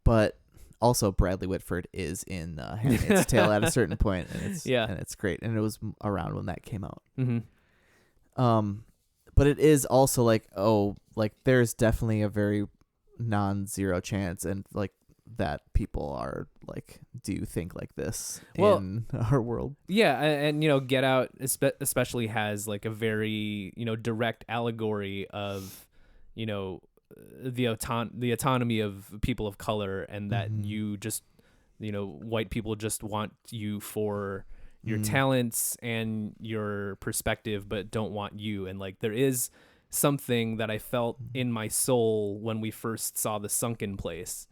But also Bradley Whitford is in Handmaid's Tale at a certain point, and it's great, and it was around when that came out. But it is also like, oh, like there's definitely a very non-zero chance, and like that people are like do think like this in our world. Yeah, and you know, Get Out especially has like a very, you know, direct allegory of, you know, the autonomy of people of color, and that you just, you know, white people just want you for your talents and your perspective, but don't want you. And like there is something that I felt in my soul when we first saw The Sunken Place,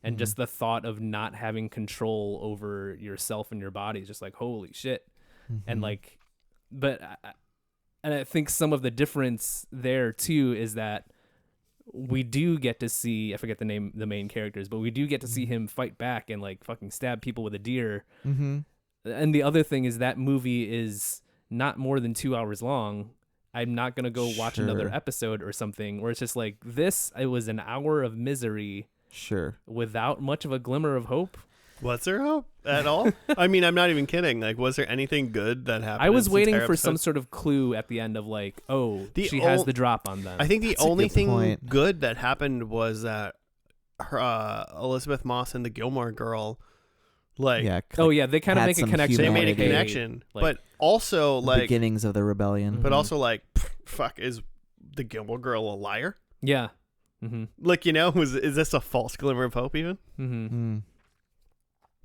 and just the thought of not having control over yourself and your body is just like, holy shit. And like, but and I think some of the difference there too is that we do get to see, I forget the main characters, but we do get to see him fight back and like fucking stab people with a deer. And the other thing is that movie is not more than 2 hours long. I'm not going to go watch another episode or something where it's just like this. It was an hour of misery. Sure. Without much of a glimmer of hope. Was there hope at all? I mean, I'm not even kidding. Like, was there anything good that happened? I was waiting for some sort of clue at the end of like, oh, she has the drop on them. I think the only thing good that happened was that her, Elizabeth Moss and the Gilmore Girl, like, they kind of make a connection. They made a connection, but also like beginnings of the rebellion. But also like, fuck, is the Gilmore Girl a liar? Yeah. Like, you know, is this a false glimmer of hope even?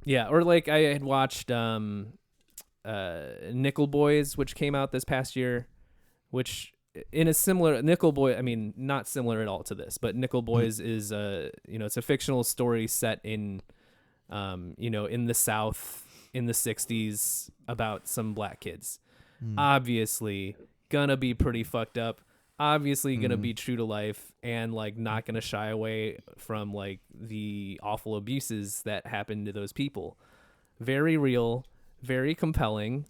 Yeah, or like I had watched Nickel Boys, which came out this past year, which in a similar Nickel Boy, I mean, not similar at all to this, but Nickel Boys is it's a fictional story set in in the South in the 60s about some black kids. Obviously gonna be pretty fucked up. Obviously gonna be true to life and like not gonna shy away from like the awful abuses that happened to those people. Very real, very compelling.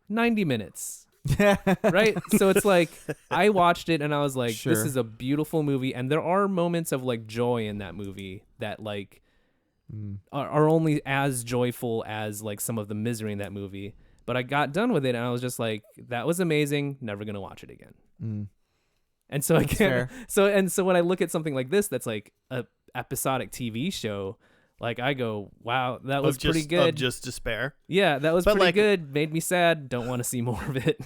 90 minutes. Right? So it's like I watched it and I was like, this is a beautiful movie, and there are moments of like joy in that movie that like are only as joyful as like some of the misery in that movie. But I got done with it and I was just like, that was amazing, never gonna watch it again. And so I can't. So when I look at something like this, that's like a episodic TV show, like I go, wow, that was pretty good. Of just despair. Yeah, that was pretty good. Made me sad. Don't want to see more of it.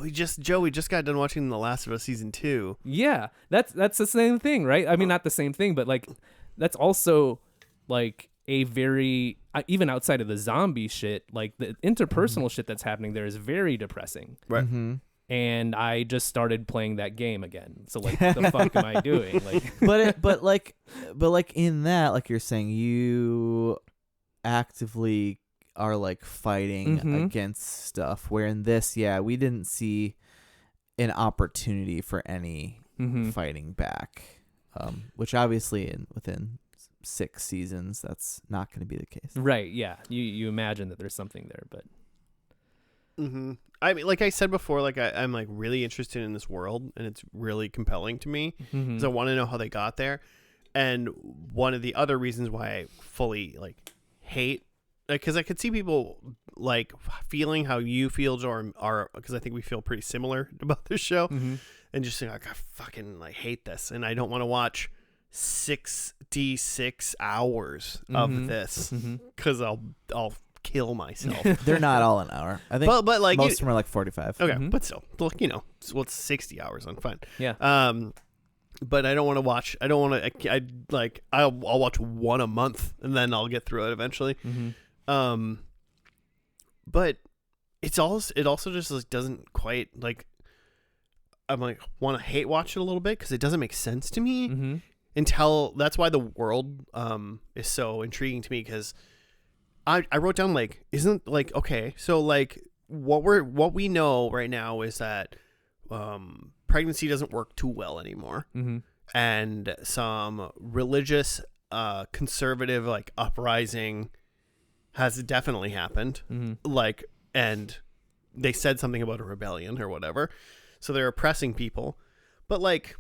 We just got done watching The Last of Us season 2. Yeah, that's the same thing, right? I mean, not the same thing, but like that's also like a very even outside of the zombie shit, like the interpersonal shit that's happening there is very depressing. Right. And I just started playing that game again. So like, what the fuck am I doing? Like, but like in that, like you're saying, you actively are like fighting against stuff. Where in this, we didn't see an opportunity for any fighting back, which obviously within 6 seasons, that's not going to be the case. Right? Yeah. You imagine that there's something there, but. I mean, like I said before, like I'm like really interested in this world, and it's really compelling to me because I want to know how they got there. And one of the other reasons why I fully like hate, like, because I could see people like feeling how you feel, or because I think we feel pretty similar about this show, and just saying like, I fucking like hate this, and I don't want to watch 66 hours of this because I'll kill myself. They're not all an hour. I think but like most of them are like 45. Okay, but still, look, it's 60 hours on fine. Yeah. But I don't want to watch. I don't want to. I'll watch one a month and then I'll get through it eventually. But it also just like doesn't quite like. I'm like want to hate watch it a little bit because it doesn't make sense to me until that's why the world is so intriguing to me because. I wrote down like isn't like okay so like what we know right now is that pregnancy doesn't work too well anymore, and some religious conservative like uprising has definitely happened, like, and they said something about a rebellion or whatever, so they're oppressing people, but like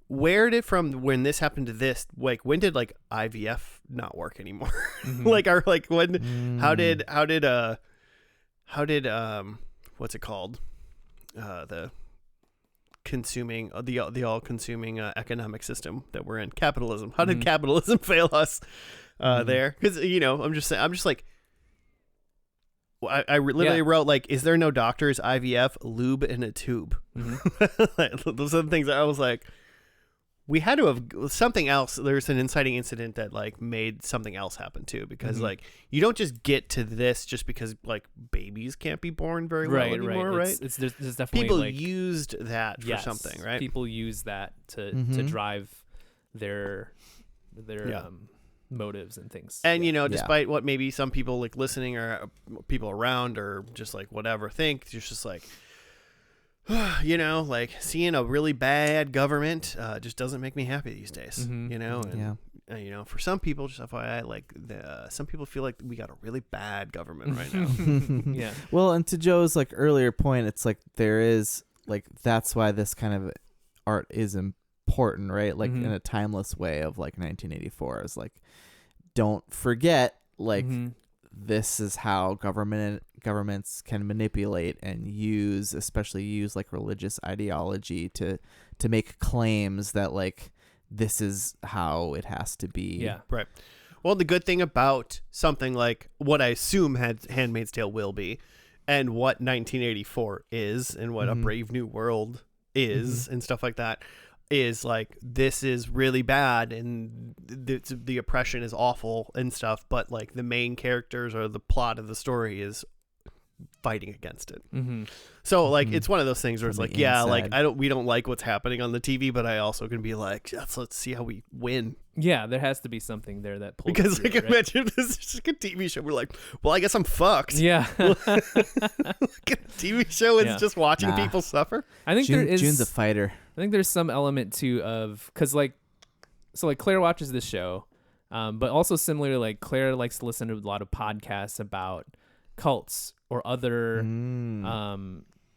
where did from when this happened to this, like when did like IVF not work anymore? Like are like when how did what's it called, the consuming the all consuming economic system that we're in, capitalism, how did capitalism fail us there? Because I'm just like I literally wrote like, is there no doctors, IVF, lube in a tube? Like, those are the things that I was like, we had to have something else. There's an inciting incident that like made something else happen too, because like you don't just get to this just because like babies can't be born very well anymore, right? There's definitely people like, used that for yes, something, right? People use that to drive their motives and things. And you know, despite what maybe some people like listening or people around or just like whatever think, it's just like, you know, like seeing a really bad government just doesn't make me happy these days. You know, and you know, for some people, just FYI, like some people feel like we got a really bad government right now. Yeah. Well, and to Joe's like earlier point, it's like there is like that's why this kind of art is important, right? Like in a timeless way of like 1984 is like, don't forget, like this is how governments can manipulate and especially use like religious ideology to make claims that like this is how it has to be. Yeah. Right. Well, the good thing about something like what I assume Handmaid's Tale will be, and what 1984 is, and what A Brave New World is, and stuff like that, is like this is really bad and the oppression is awful and stuff, but like the main characters or the plot of the story is fighting against it. So like it's one of those things where it's like like we don't like what's happening on the TV, but I also can be like, let's see how we win. Yeah, there has to be something there that pulls because through, I can imagine this is just like a TV show. We're like, well, I guess I'm fucked. Yeah. Like a TV show is just watching people suffer. I think June's a fighter. I think there's some element too of because like Claire watches this show, but also similarly like Claire likes to listen to a lot of podcasts about cults or other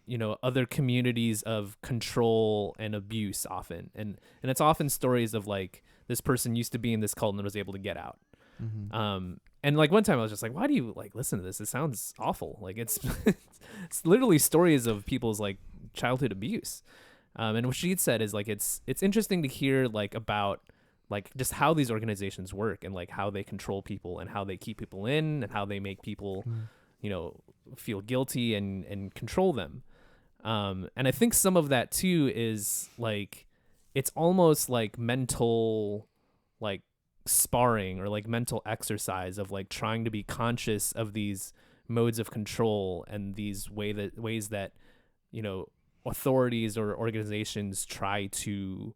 you know, other communities of control and abuse often, and it's often stories of like this person used to be in this cult and was able to get out. And like one time I was just like, why do you like listen to this? It sounds awful. Like it's it's literally stories of people's like childhood abuse. And what she had said is like it's interesting to hear like about like just how these organizations work and like how they control people and how they keep people in and how they make people you know, feel guilty and control them. And I think some of that too is like it's almost like mental like sparring or like mental exercise of like trying to be conscious of these modes of control and these ways that you know authorities or organizations try to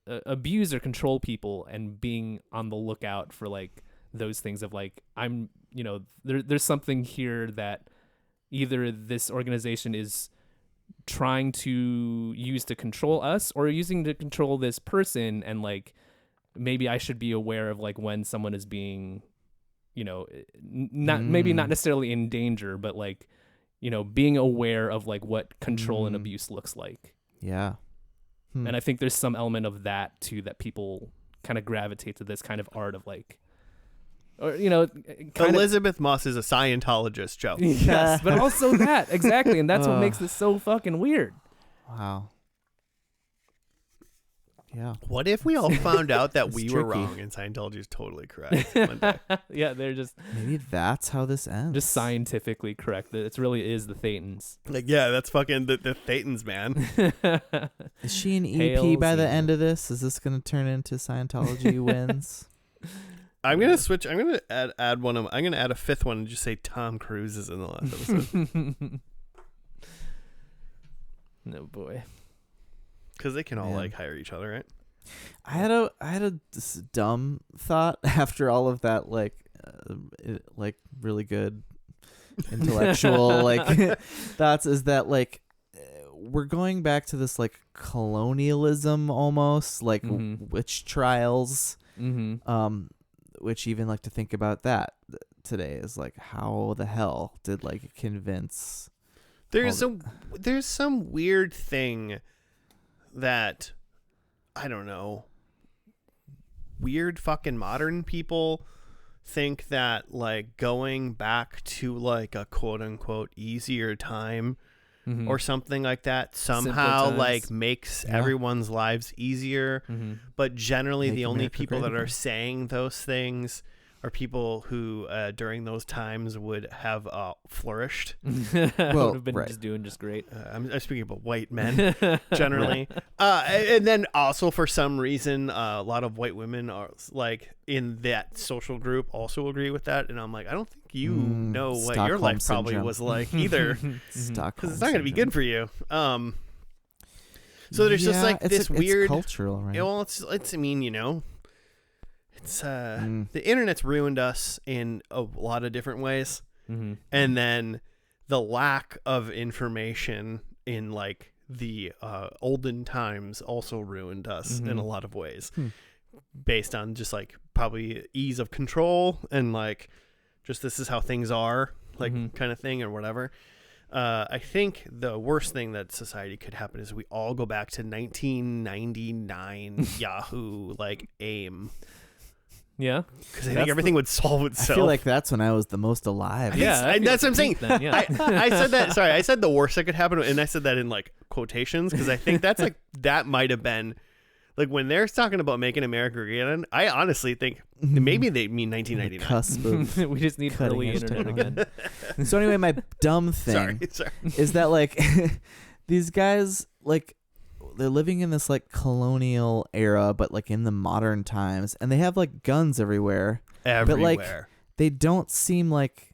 abuse or control people, and being on the lookout for like those things of like I'm you know there's something here that either this organization is trying to use to control us or using to control this person, and like maybe I should be aware of like when someone is being you know not maybe not necessarily in danger, but like you know being aware of like what control and abuse looks like. And I think there's some element of that too, that people kind of gravitate to this kind of art of like, or you know, Elizabeth Moss is a Scientologist, Joe. Yes, but also that exactly, and that's what makes this so fucking weird. Wow. Yeah. What if we all found out that we were wrong and Scientology is totally correct one day? Yeah, they're just maybe that's how this ends. Just scientifically correct. It really is the Thetans. Like, yeah, that's fucking the Thetans, man. Is she an EP by the end of this? Is this going to turn into Scientology wins? I'm gonna switch. I'm gonna add one of. I'm gonna add a fifth one and just say Tom Cruise is in the last episode. No boy. Because they can all like hire each other, right? I had a this dumb thought after all of that, like really good intellectual like thoughts. Is that like we're going back to this like colonialism almost, like witch trials, which even like to think about that today is like how the hell did like convince? There's some weird thing that I don't know, weird fucking modern people think that like going back to like a quote unquote easier time or something like that somehow like makes everyone's lives easier. But generally the only people that are saying those things are people who during those times would have flourished. Would have been just doing just great. I'm speaking about white men generally. And then also for some reason, a lot of white women are like in that social group also agree with that. And I'm like, I don't think you know what your Stockholm life probably syndrome. was like either. Stockholm Because it's not going to be syndrome. good for you. So there's just like it's this weird cultural, right? Well, it's I mean, you know, it's the internet's ruined us in a lot of different ways. Mm-hmm. And then the lack of information in like the olden times also ruined us in a lot of ways, based on just like probably ease of control and like just this is how things are, like kind of thing or whatever. I think the worst thing that society could happen is we all go back to 1999 Yahoo like AIM. Yeah, Because I think everything would solve I itself. feel like that's when I was the most alive. Yeah, that's what I'm saying. then, yeah. I said that. Sorry, I said the worst that could happen, and I said that in like quotations because I think that's like that might have been like when they're talking about making America great again. I honestly think maybe they mean 1999. Cusp of We just need cutting early edge internet technology. again. So anyway, my dumb thing Sorry. is that like these guys like they're living in this like colonial era, but like in the modern times, and they have like guns everywhere. Everywhere. But like they don't seem like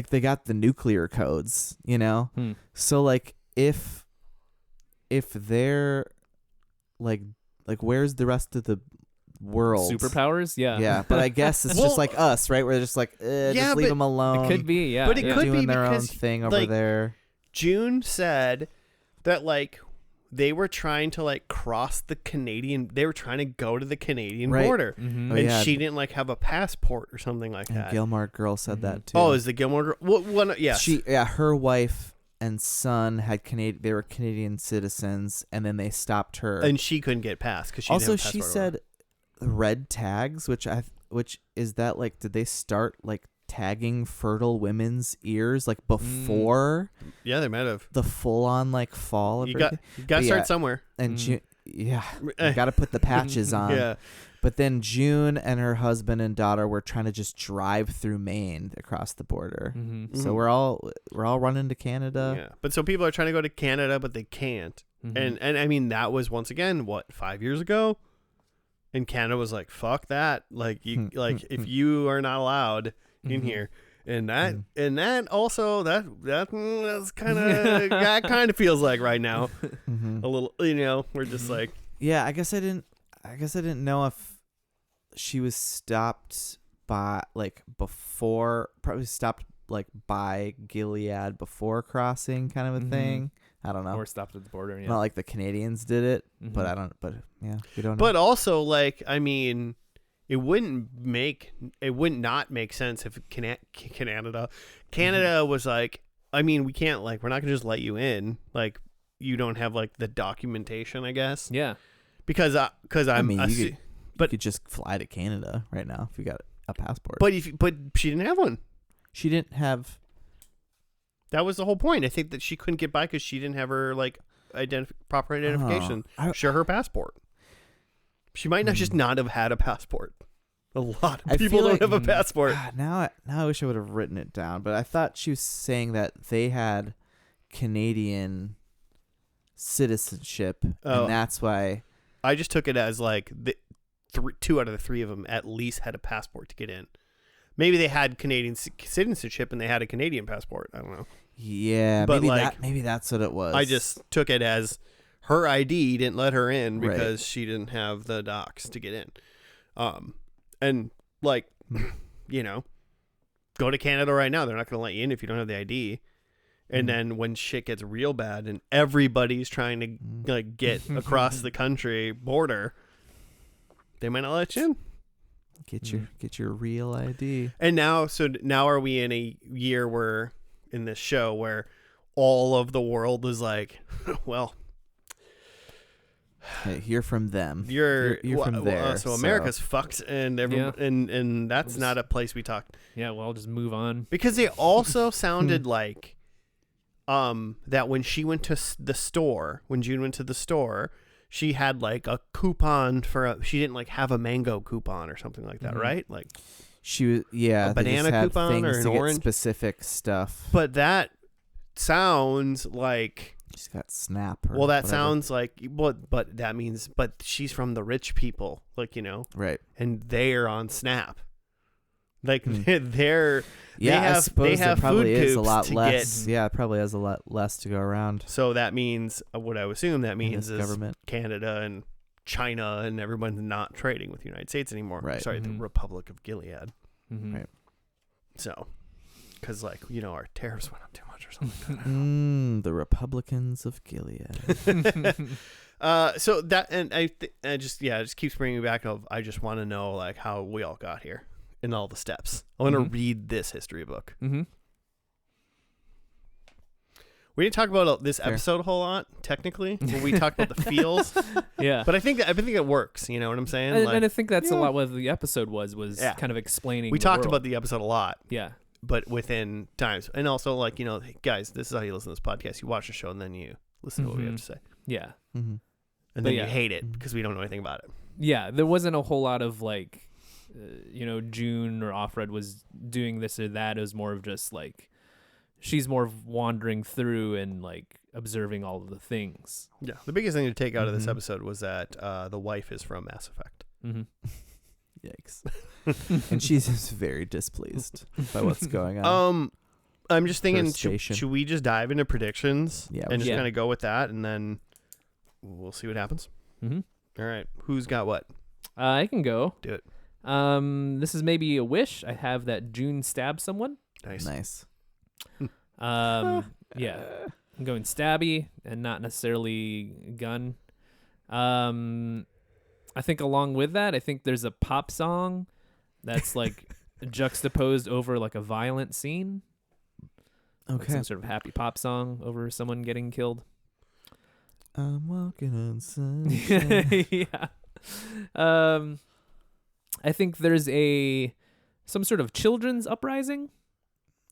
they got the nuclear codes, you know? So like if they're like where's the rest of the world? Superpowers? Yeah. Yeah, but I guess it's just like us, right? We're just like, just leave them alone. It could be, yeah. But it yeah. could doing be their own because, thing over like, there. June said that like they were trying to like cross the Canadian. They were trying to go to the Canadian Right. border, Mhm. Oh, and yeah. she didn't like have a passport or something like And that. Gilmore Girl said that too. Oh, is the Gilmore Girl? Well, yes. Her wife and son had they were Canadian citizens, and then they stopped her. and she couldn't get past because she Also, didn't have a she passport or said red tags, which is that like did they start like tagging fertile women's ears like before whatever. Yeah, they might have. the full on like fall of You everything? got to But start yeah. somewhere. And you got to put the patches on. Yeah. But then June and her husband and daughter were trying to just drive through Maine across the border. Mhm. So we're all running to Canada. Yeah. But so people are trying to go to Canada, but they can't. Mhm. And I mean that was once again 5 years ago, and Canada was like, "Fuck that!" Like you if you are not allowed in here, and that also that's kind of that kind of feels like right now a little. You know, we're just like Yeah, I guess I didn't know if she was stopped by probably stopped like by Gilead before crossing kind of a thing. I don't know. Or stopped at the border. Yeah. Not like the Canadians did it, but Mhm. I don't. But yeah, we don't know. But also, like, I mean, it wouldn't not make sense if Canada was like, I mean, we can't we're not gonna just let you in, like, you don't have like the documentation, I guess, Yeah. because I'm you could just fly to Canada right now if you got a passport. but she didn't have one. she didn't have. That was the whole point. I think that she couldn't get by because she didn't have her like proper identification. Show her passport. She might not just not have had a passport. A lot of I people feel don't like- have a passport. Now I wish I would have written it down, but I thought she was saying that they had Canadian citizenship, Oh. and that's why. I just took it as like two out of the three of them at least had a passport to get in. Maybe they had Canadian citizenship and they had a Canadian passport. I don't know. Yeah, But, maybe that's what it was. I just took it as her ID didn't let her in Right. because she didn't have the docs to get in. And like, you know, go to Canada right now. They're not going to let you in if you don't have the ID. And then when shit gets real bad and everybody's trying to like get across the country border, they might not let you in. get your real ID. And now are we in a year where in this show where all of the world is like, well, Hey, hear from them. you're from there. so America's fucked, and and that's not a place we talk. Yeah. Well, I'll just move on. Because they also sounded like that when she went to the store, when June went to the store, she had like a coupon she didn't like have a mango coupon or something like that, right? Like She was, yeah, A they just banana had coupon things or an to get orange? specific stuff. But that sounds like She's got Snap. Or well, that whatever. sounds like but that means but she's from the rich people, like, you know, right. and they're on Snap. Like Hmm. they're Yeah, they I have suppose food there probably is a coops lot to less. get. Yeah, it probably has a lot less to go around. So that means what I would assume that in means this is government. Canada and China and everyone's not trading with the United States anymore. Right. Sorry, the Mhm. Republic of Gilead. Mm-hmm. Right. So, because like, you know, our tariffs went up too much or something. The Republicans of Gilead. So that and I just it just keeps bringing me back of I just want to know like how we all got here and all the steps. I want to Mhm. read this history book. Mm-hmm. We didn't talk about this Fair. episode a whole lot, technically. When we talked about the feels, Yeah. but I think it works. You know what I'm saying? And, Like, and I think that's a yeah. lot what the episode was Yeah. kind of explaining. we the talked world. about the episode a lot, Yeah. but within times, and also like, you know, hey, guys, this is how you listen to this podcast. You watch the show and then you listen to what we have Mhm. to say, Yeah. Mm-hmm. and But then yeah. you hate it because we don't know anything about it. Yeah. There wasn't a whole lot of like, June or Offred was doing this or that. It was more of just like, she's more of wandering through and like observing all of the things. Yeah, the biggest thing to take out of this Mhm. episode was that the wife is from Mass Effect. Mm-hmm. Yikes. And she's just very displeased by what's going on. I'm just thinking, First station. should we just dive into predictions? Yeah, and we just should. kind of go with that, and then we'll see what happens. Mm-hmm. All right, who's got what? I can go. Do it. This is maybe a wish. I have that June stab someone. Nice. Nice. Yeah. I'm going stabby and not necessarily gun. I think along with that, I think there's a pop song that's like juxtaposed over like a violent scene. Like Okay. some sort of happy pop song over someone getting killed. I'm walking on sunshine. Yeah. I think there's some sort of children's uprising.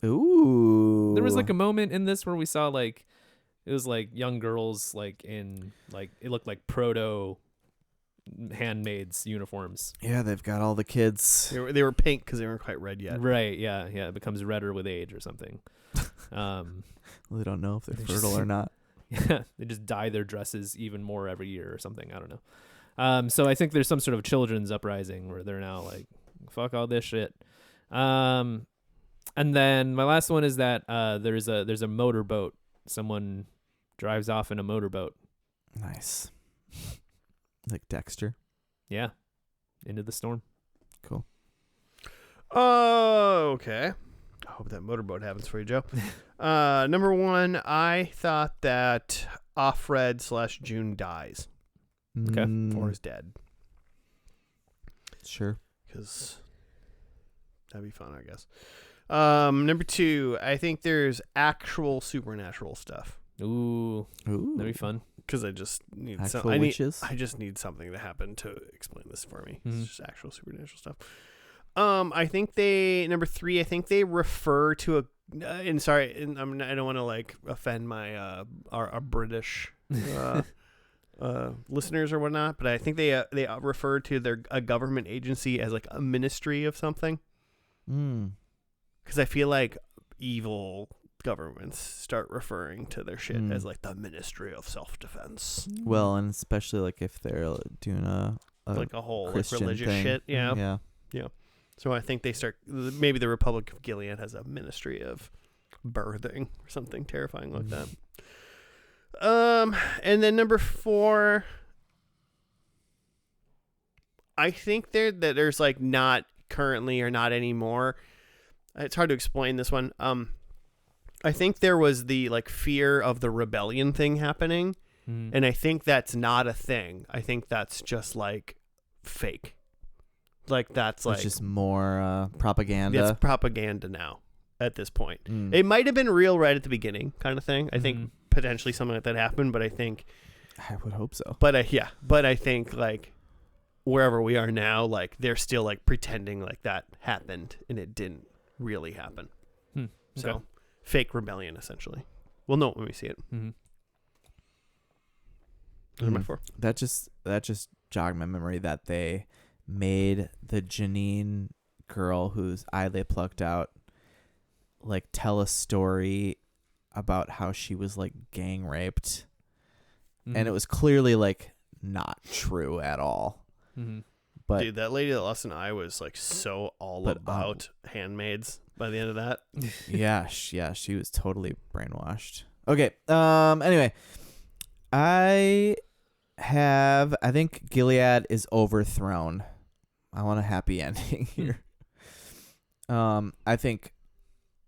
Ooh. There was like a moment in this where we saw like it was like young girls like in like it looked like proto Handmaids uniforms. Yeah, they've got all the kids. They were pink because they weren't quite red yet. Right, yeah. It becomes redder with age or something. We don't know if they're They're fertile just- or not. Yeah, they just dye their dresses even more every year or something. I don't know. So I think there's some sort of children's uprising where they're now like, fuck all this shit. And then my last one is that there's a motorboat. Someone drives off in a motorboat. Nice. Like Dexter. Yeah, into the storm. Cool. Oh, okay. I hope that motorboat happens for you, Joe. Number one, I thought that Offred / June dies Okay. or is dead Sure. because that'd be fun, I guess. Number two, I think there's actual supernatural stuff Ooh, Ooh. that'd be fun. because I just need Actual I witches. just need something to happen to explain this for me. Mhm. It's just actual supernatural stuff. I think number three, I think they refer to I don't want to like offend my our British listeners or whatnot, but I think they refer to a government agency as like a ministry of something, because I feel like evil governments start referring to their shit as like the Ministry of Self-Defense, Well, and especially like if they're doing a like a whole like, Christian religious thing. shit. Yeah. So I think they start, maybe the Republic of Gilead has a ministry of birthing or something terrifying like that. And then number four, I think there's like not currently or not anymore. It's hard to explain this one. I think there was the like fear of the rebellion thing happening, and I think that's not a thing. I think that's just like fake. Like that's like It's just more propaganda. it's propaganda now at this point. Mm. It might have been real right at the beginning, kind of thing. I think Mhm. potentially something like that happened, but I think, I would hope so. but I think like wherever we are now, like they're still like pretending like that happened and it didn't really happen. So Okay. fake rebellion essentially. We'll know it when we see it. Mhm. Those are my four. That just jogged my memory that they made the Janine girl whose eye they plucked out like tell a story about how she was like gang raped, and it was clearly like not true at all. But dude, that lady that lost an eye was like so all about Handmaids by the end of that. yeah, she was totally brainwashed. Okay. Anyway, I think Gilead is overthrown. I want a happy ending here. I think,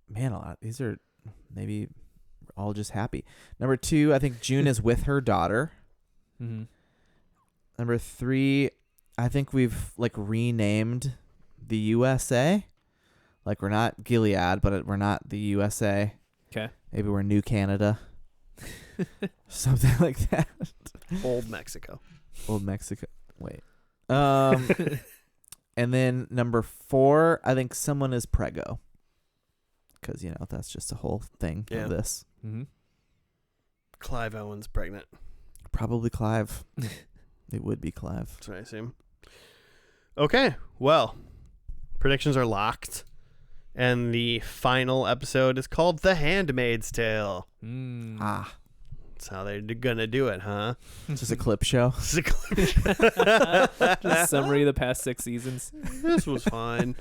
man, a lot. These are maybe all just happy. Number 2, I think June is with her daughter. Number 3, I think we've like renamed the USA. Like we're not Gilead, but we're not the USA. Okay. Maybe we're New Canada. Something like that. Old Mexico. Old Mexico. Wait. And then number 4, I think someone is preggo. Because, that's just a whole thing of this. Clive Owen's pregnant. Probably Clive. It would be Clive. That's what I assume. Okay, well, predictions are locked. And the final episode is called The Handmaid's Tale. Ah. That's how they're going to do it, huh? Just a clip show. Just summary of the past 6 seasons. This was fine.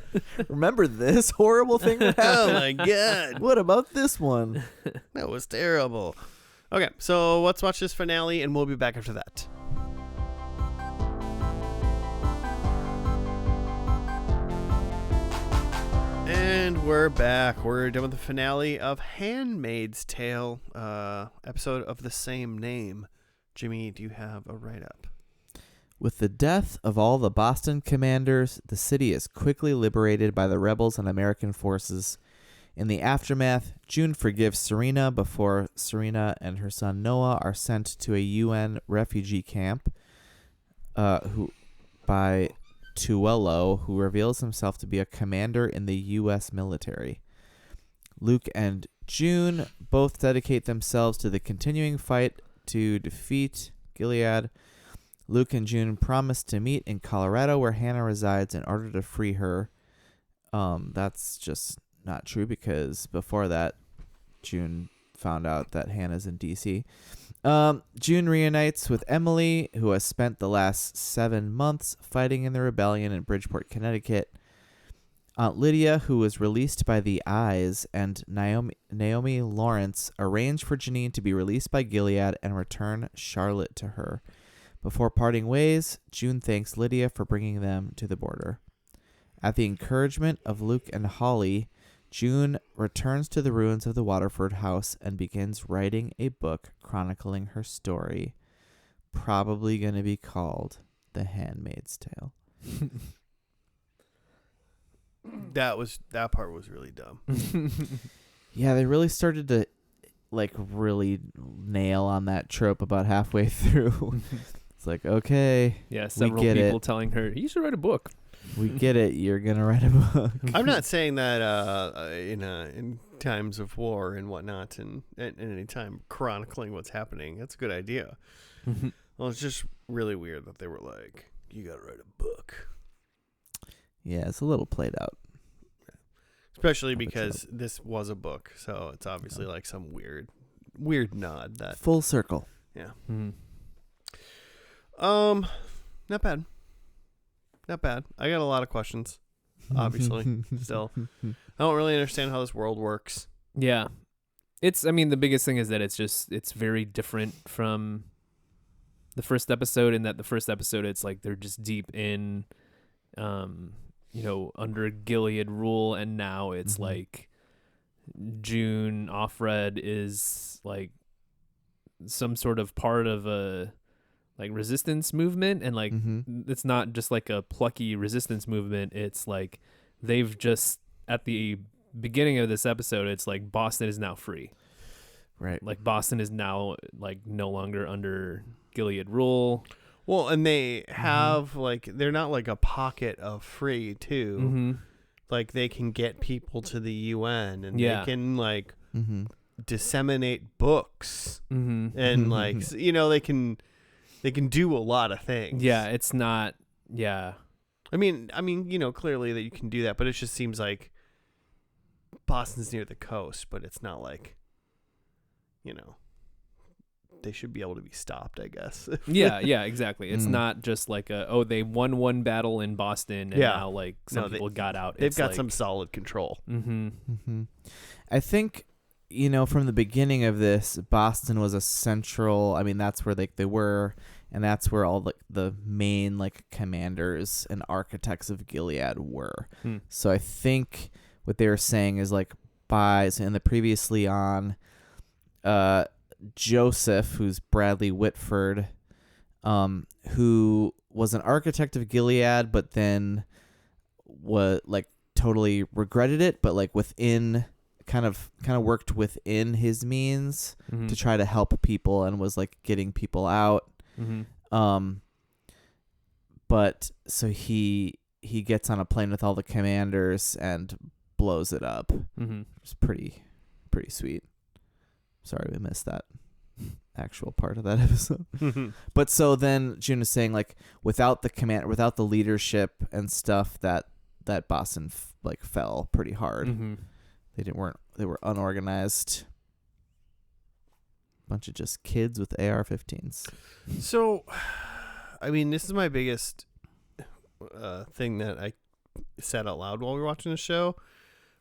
Remember this horrible thing that Oh, happened? my God. What about this one? That was terrible. Okay, so let's watch this finale, and we'll be back after that. And we're back. We're done with the finale of Handmaid's Tale, episode of the same name. Jimmy, do you have a write-up? With the death of all the Boston commanders, the city is quickly liberated by the rebels and American forces. In the aftermath, June forgives Serena before Serena and her son Noah are sent to a UN refugee camp by Tuello, who reveals himself to be a commander in the U.S. military. Luke and June both dedicate themselves to the continuing fight to defeat Gilead. Luke and June promise to meet in Colorado, where Hannah resides, in order to free her. That's just not true, because before that, June found out that Hannah's in D.C. June reunites with Emily, who has spent the last 7 months fighting in the rebellion in Bridgeport, Connecticut. Aunt Lydia, who was released by the Eyes, and Naomi Lawrence arrange for Janine to be released by Gilead and return Charlotte to her. Before parting ways, June thanks Lydia for bringing them to the border. At the encouragement of Luke and Holly, June returns to the ruins of the Waterford house and begins writing a book chronicling her story, probably going to be called The Handmaid's Tale. That part was really dumb. Yeah, they really started to really nail on that trope about halfway through. It's like, okay, yeah, several we get people it. telling her, you should write a book. We get it. You're going to write a book. I'm not saying that in times of war and whatnot, and at any time chronicling what's happening, that's a good idea. Well, it's just really weird that they were like, you got to write a book. Yeah, it's a little played out. Especially because this was a book, so it's obviously like some weird nod that. Full circle. Yeah. Mm-hmm. Not bad. I got a lot of questions, obviously, still. I don't really understand how this world works. Yeah. The biggest thing is that it's very different from the first episode, in that the first episode, it's like they're just deep in, under Gilead rule, and now it's like June Offred is like some sort of part of a resistance movement, and it's not just like a plucky resistance movement. It's like they've just, at the beginning of this episode, it's like Boston is now free. Right. Like Boston is now like no longer under Gilead rule. Well, and they have they're not like a pocket of free too. Like they can get people to the UN, and they can disseminate books, and they can do a lot of things. Yeah, it's not. Yeah, I mean, clearly that you can do that, but it just seems like Boston's near the coast, but it's not like, they should be able to be stopped, I guess. Yeah, exactly. It's not just like they won one battle in Boston and now like some people got out. They've got some solid control. I think, from the beginning of this, Boston was a central. I mean, that's where they were, and that's where all the main like commanders and architects of Gilead were. So I think what they were saying is like in the previously on, Joseph, who's Bradley Whitford, who was an architect of Gilead, but then was like totally regretted it, but like within kind of worked within his means to try to help people and was like getting people out. But so he gets on a plane with all the commanders and blows it up. It's pretty sweet. Sorry we missed that actual part of that episode. But so then June is saying like without the leadership and stuff that Boston fell pretty hard. They were unorganized. Bunch of just kids with AR-15s. So, I mean, this is my biggest thing that I said out loud while we were watching the show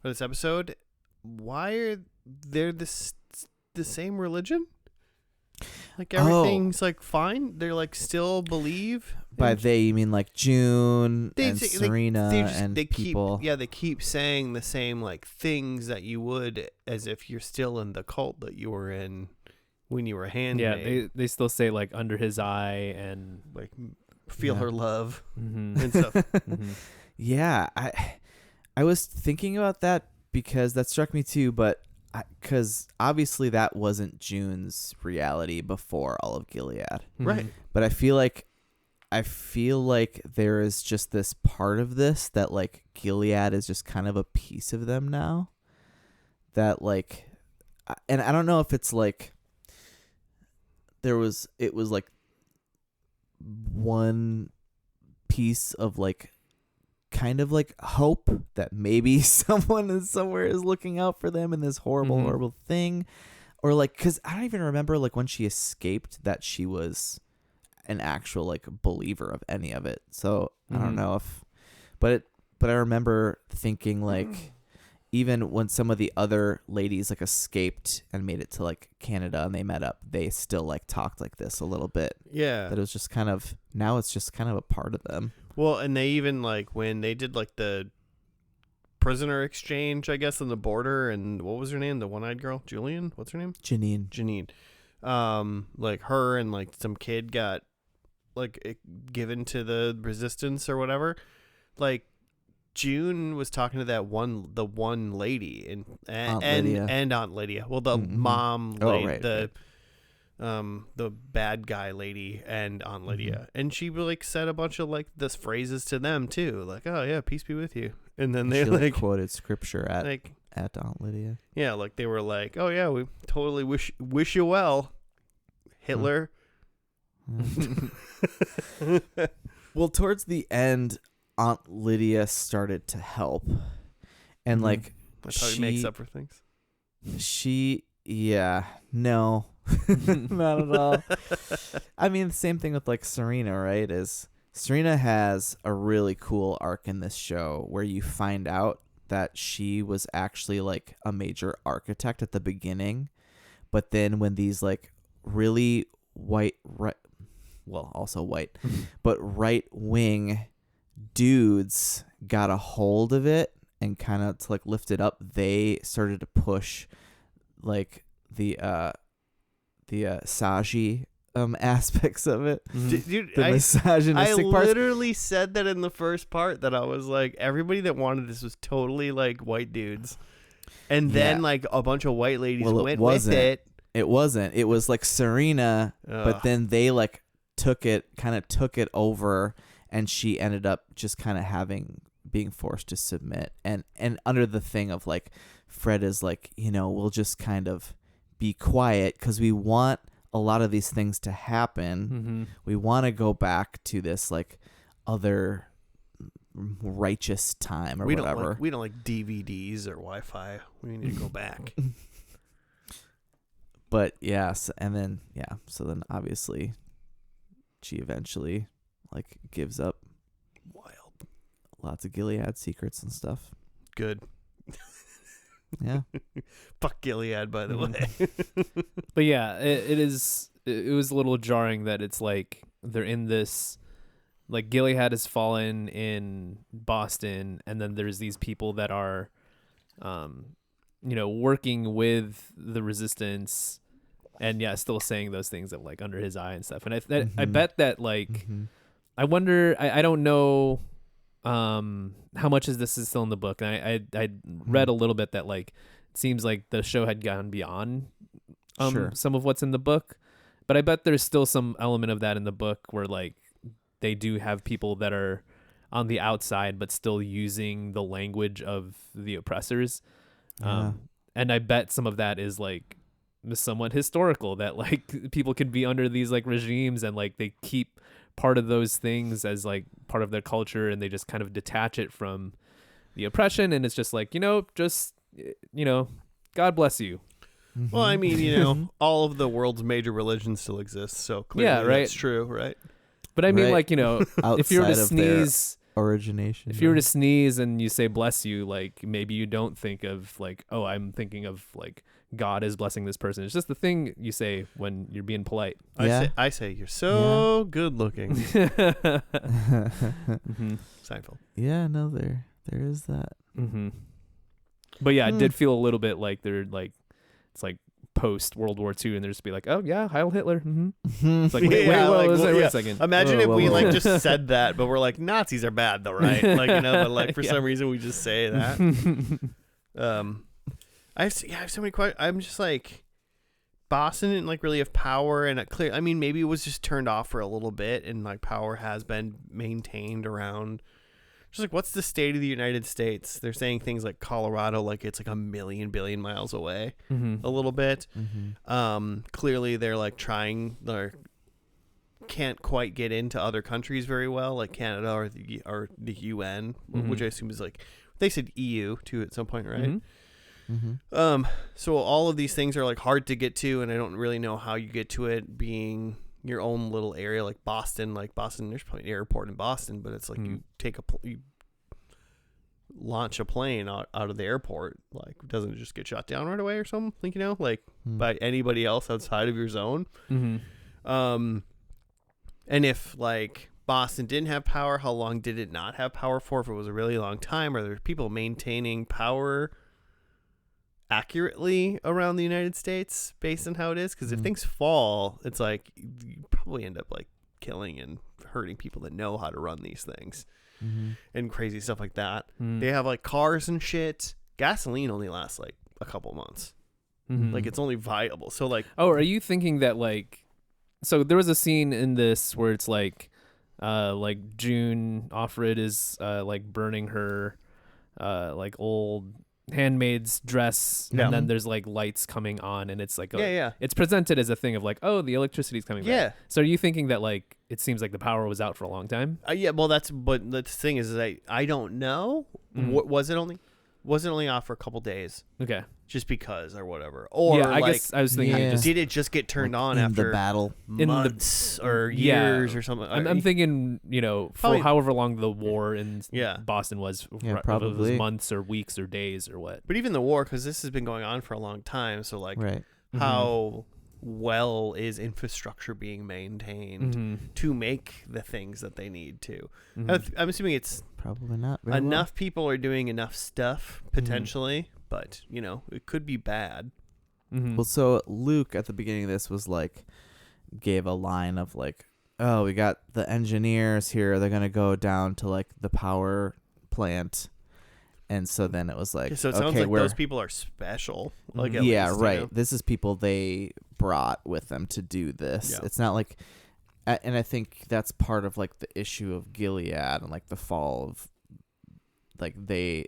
or this episode. Why are they the same religion? Like everything's like fine. They're like still believe. By they you mean like June and Serena and people. They keep saying the same like things that you would as if you're still in the cult that you were in when you were Handmaid. Yeah, they still say like under his eye and like feel her love and stuff. Yeah, I was thinking about that because that struck me too, but because obviously that wasn't June's reality before all of Gilead, right? But I feel like there is just this part of this that like Gilead is just kind of a piece of them now. That like, and I don't know if it's like it was like one piece of like kind of like hope that maybe someone somewhere is looking out for them in this horrible thing, or like because I don't even remember like when she escaped that she was an actual like believer of any of it. So I don't know if, but I remember thinking like even when some of the other ladies like escaped and made it to like Canada and they met up, they still like talked like this a little bit. Yeah, that it was just kind of now it's just kind of a part of them. Well, and they even like when they did like the prisoner exchange, I guess, on the border, and what was her name? The one-eyed girl, Julian. What's her name? Janine. Like her and like some kid got like given to the resistance or whatever. Like June was talking to the one lady and Aunt Lydia. Well, the mom lady, the bad guy lady and Aunt Lydia, and she like said a bunch of like this phrases to them too, like, oh yeah, peace be with you, and then they like quoted scripture at Aunt Lydia. Yeah, like they were like, oh yeah, we totally wish you well, Hitler. Well, towards the end, Aunt Lydia started to help, and like that's how he makes up for things. No. Not at all. I mean, the same thing with like Serena, right? Is Serena has a really cool arc in this show where you find out that she was actually like a major architect at the beginning, but then when these like really also white, but right wing dudes got a hold of it and kind of to like lift it up, they started to push like the Saji aspects of it. Dude, the misogynistic parts. I literally said that in the first part that I was like, everybody that wanted this was totally like white dudes, and then like a bunch of white ladies went with it. It wasn't. It was like Serena, but then they like took it over, and she ended up just kind of being forced to submit, and under the thing of like Fred is like, we'll just kind of be quiet because we want a lot of these things to happen. We want to go back to this like other righteous time or we whatever. We don't like DVDs or Wi-Fi. We need to go back. But yes, and then so then obviously she eventually like gives up Wild. lots of Gilead secrets and stuff. Good. Yeah. Fuck Gilead, by the way. But yeah, it was a little jarring that it's like they're in this, like Gilead has fallen in Boston, and then there's these people that are, working with the resistance, and still saying those things of like under his eye and stuff. And I bet that like, I wonder, I don't know, how much is this is still in the book. And I read a little bit that like, it seems like the show had gone beyond, some of what's in the book, but I bet there's still some element of that in the book where like they do have people that are on the outside, but still using the language of the oppressors. And I bet some of that is like somewhat historical, that like people can be under these like regimes and like they keep part of those things as like part of their culture, and they just kind of detach it from the oppression, and it's just like, God bless you. Well, I mean, all of the world's major religions still exist, so clearly that's true, right? But I mean, like, if you were to sneeze, origination. If you were to sneeze and you say bless you, like maybe you don't think of like, oh, I'm thinking of like God is blessing this person. It's just the thing you say when you're being polite. I say you're so good looking. Seinfeld. Yeah, no, there is that. But yeah, it did feel a little bit like they're like, it's like post World War II, and they're just be like, oh yeah, Heil Hitler. It's like, wait a second. Imagine if we like just said that, but we're like, Nazis are bad though, right? Like, but like for some reason we just say that. I have so many questions. I'm just like, Boston didn't like really have power, and I mean, maybe it was just turned off for a little bit, and like power has been maintained around. Just like, what's the state of the United States? They're saying things like Colorado, like it's like a billion miles away, a little bit. Clearly, they're like can't quite get into other countries very well, like Canada or the UN, which I assume is like, they said EU too at some point, right? So all of these things are like hard to get to, and I don't really know how you get to it, being your own little area like Boston. There's probably an airport in Boston, but it's like you launch a plane out of the airport, like doesn't it just get shot down right away or something, by anybody else outside of your zone. And if like Boston didn't have power, how long did it not have power for? If it was a really long time, are there people maintaining power accurately around the United States based on how it is? Because if things fall, it's like you probably end up like killing and hurting people that know how to run these things and crazy stuff like that. They have like cars and shit. Gasoline only lasts like a couple months. Like it's only viable. So like, oh, are you thinking that like, so there was a scene in this where it's like June Offred is like burning her like old handmaid's dress, and then there's like lights coming on, and it's like it's presented as a thing of like, oh, the electricity's coming back. So are you thinking that like it seems like the power was out for a long time? Well, but the thing is I don't know. Was it only off for a couple days? Okay, just because or whatever. Or I guess I was thinking, did it just get turned on after the battle, months or years or something? I'm thinking, for however long the war in Boston was, probably it was months or weeks or days or what. But even the war, because this has been going on for a long time, so like, how well is infrastructure being maintained to make the things that they need to? I'm assuming it's probably not enough. People are doing enough stuff potentially, but it could be bad. Well, so Luke at the beginning of this was like, gave a line of like, oh, we got the engineers here, they're gonna go down to like the power plant. And so then it was like, so it sounds like those people are special. Like, This is people they brought with them to do this. Yeah. It's not like, and I think that's part of like the issue of Gilead and like the fall of, like they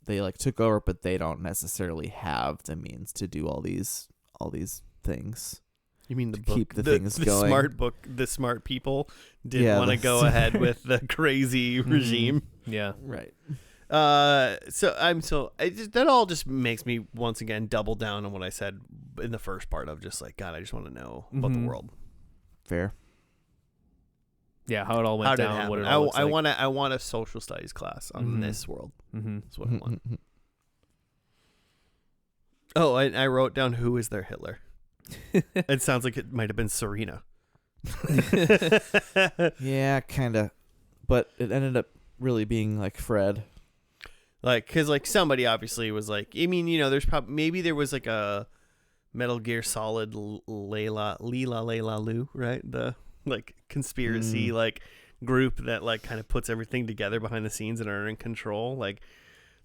like took over, but they don't necessarily have the means to do all these things. You mean keep the things going? The smart people didn't want to go ahead with the crazy regime. Yeah. Right. That all just makes me once again double down on what I said in the first part of just like, God, I just want to know about the world. Fair. Yeah, how it all went How did it down, happen? what it all looks like. I want a social studies class on this world. That's what I want. Oh, I wrote down who is their Hitler. It sounds like it might have been Serena. Yeah, kind of. But it ended up really being like Fred. Like, because like somebody obviously was like, I mean, there's probably maybe there was like a Metal Gear Solid Layla Lu, right? The like conspiracy like group that like kind of puts everything together behind the scenes and are in control. Like,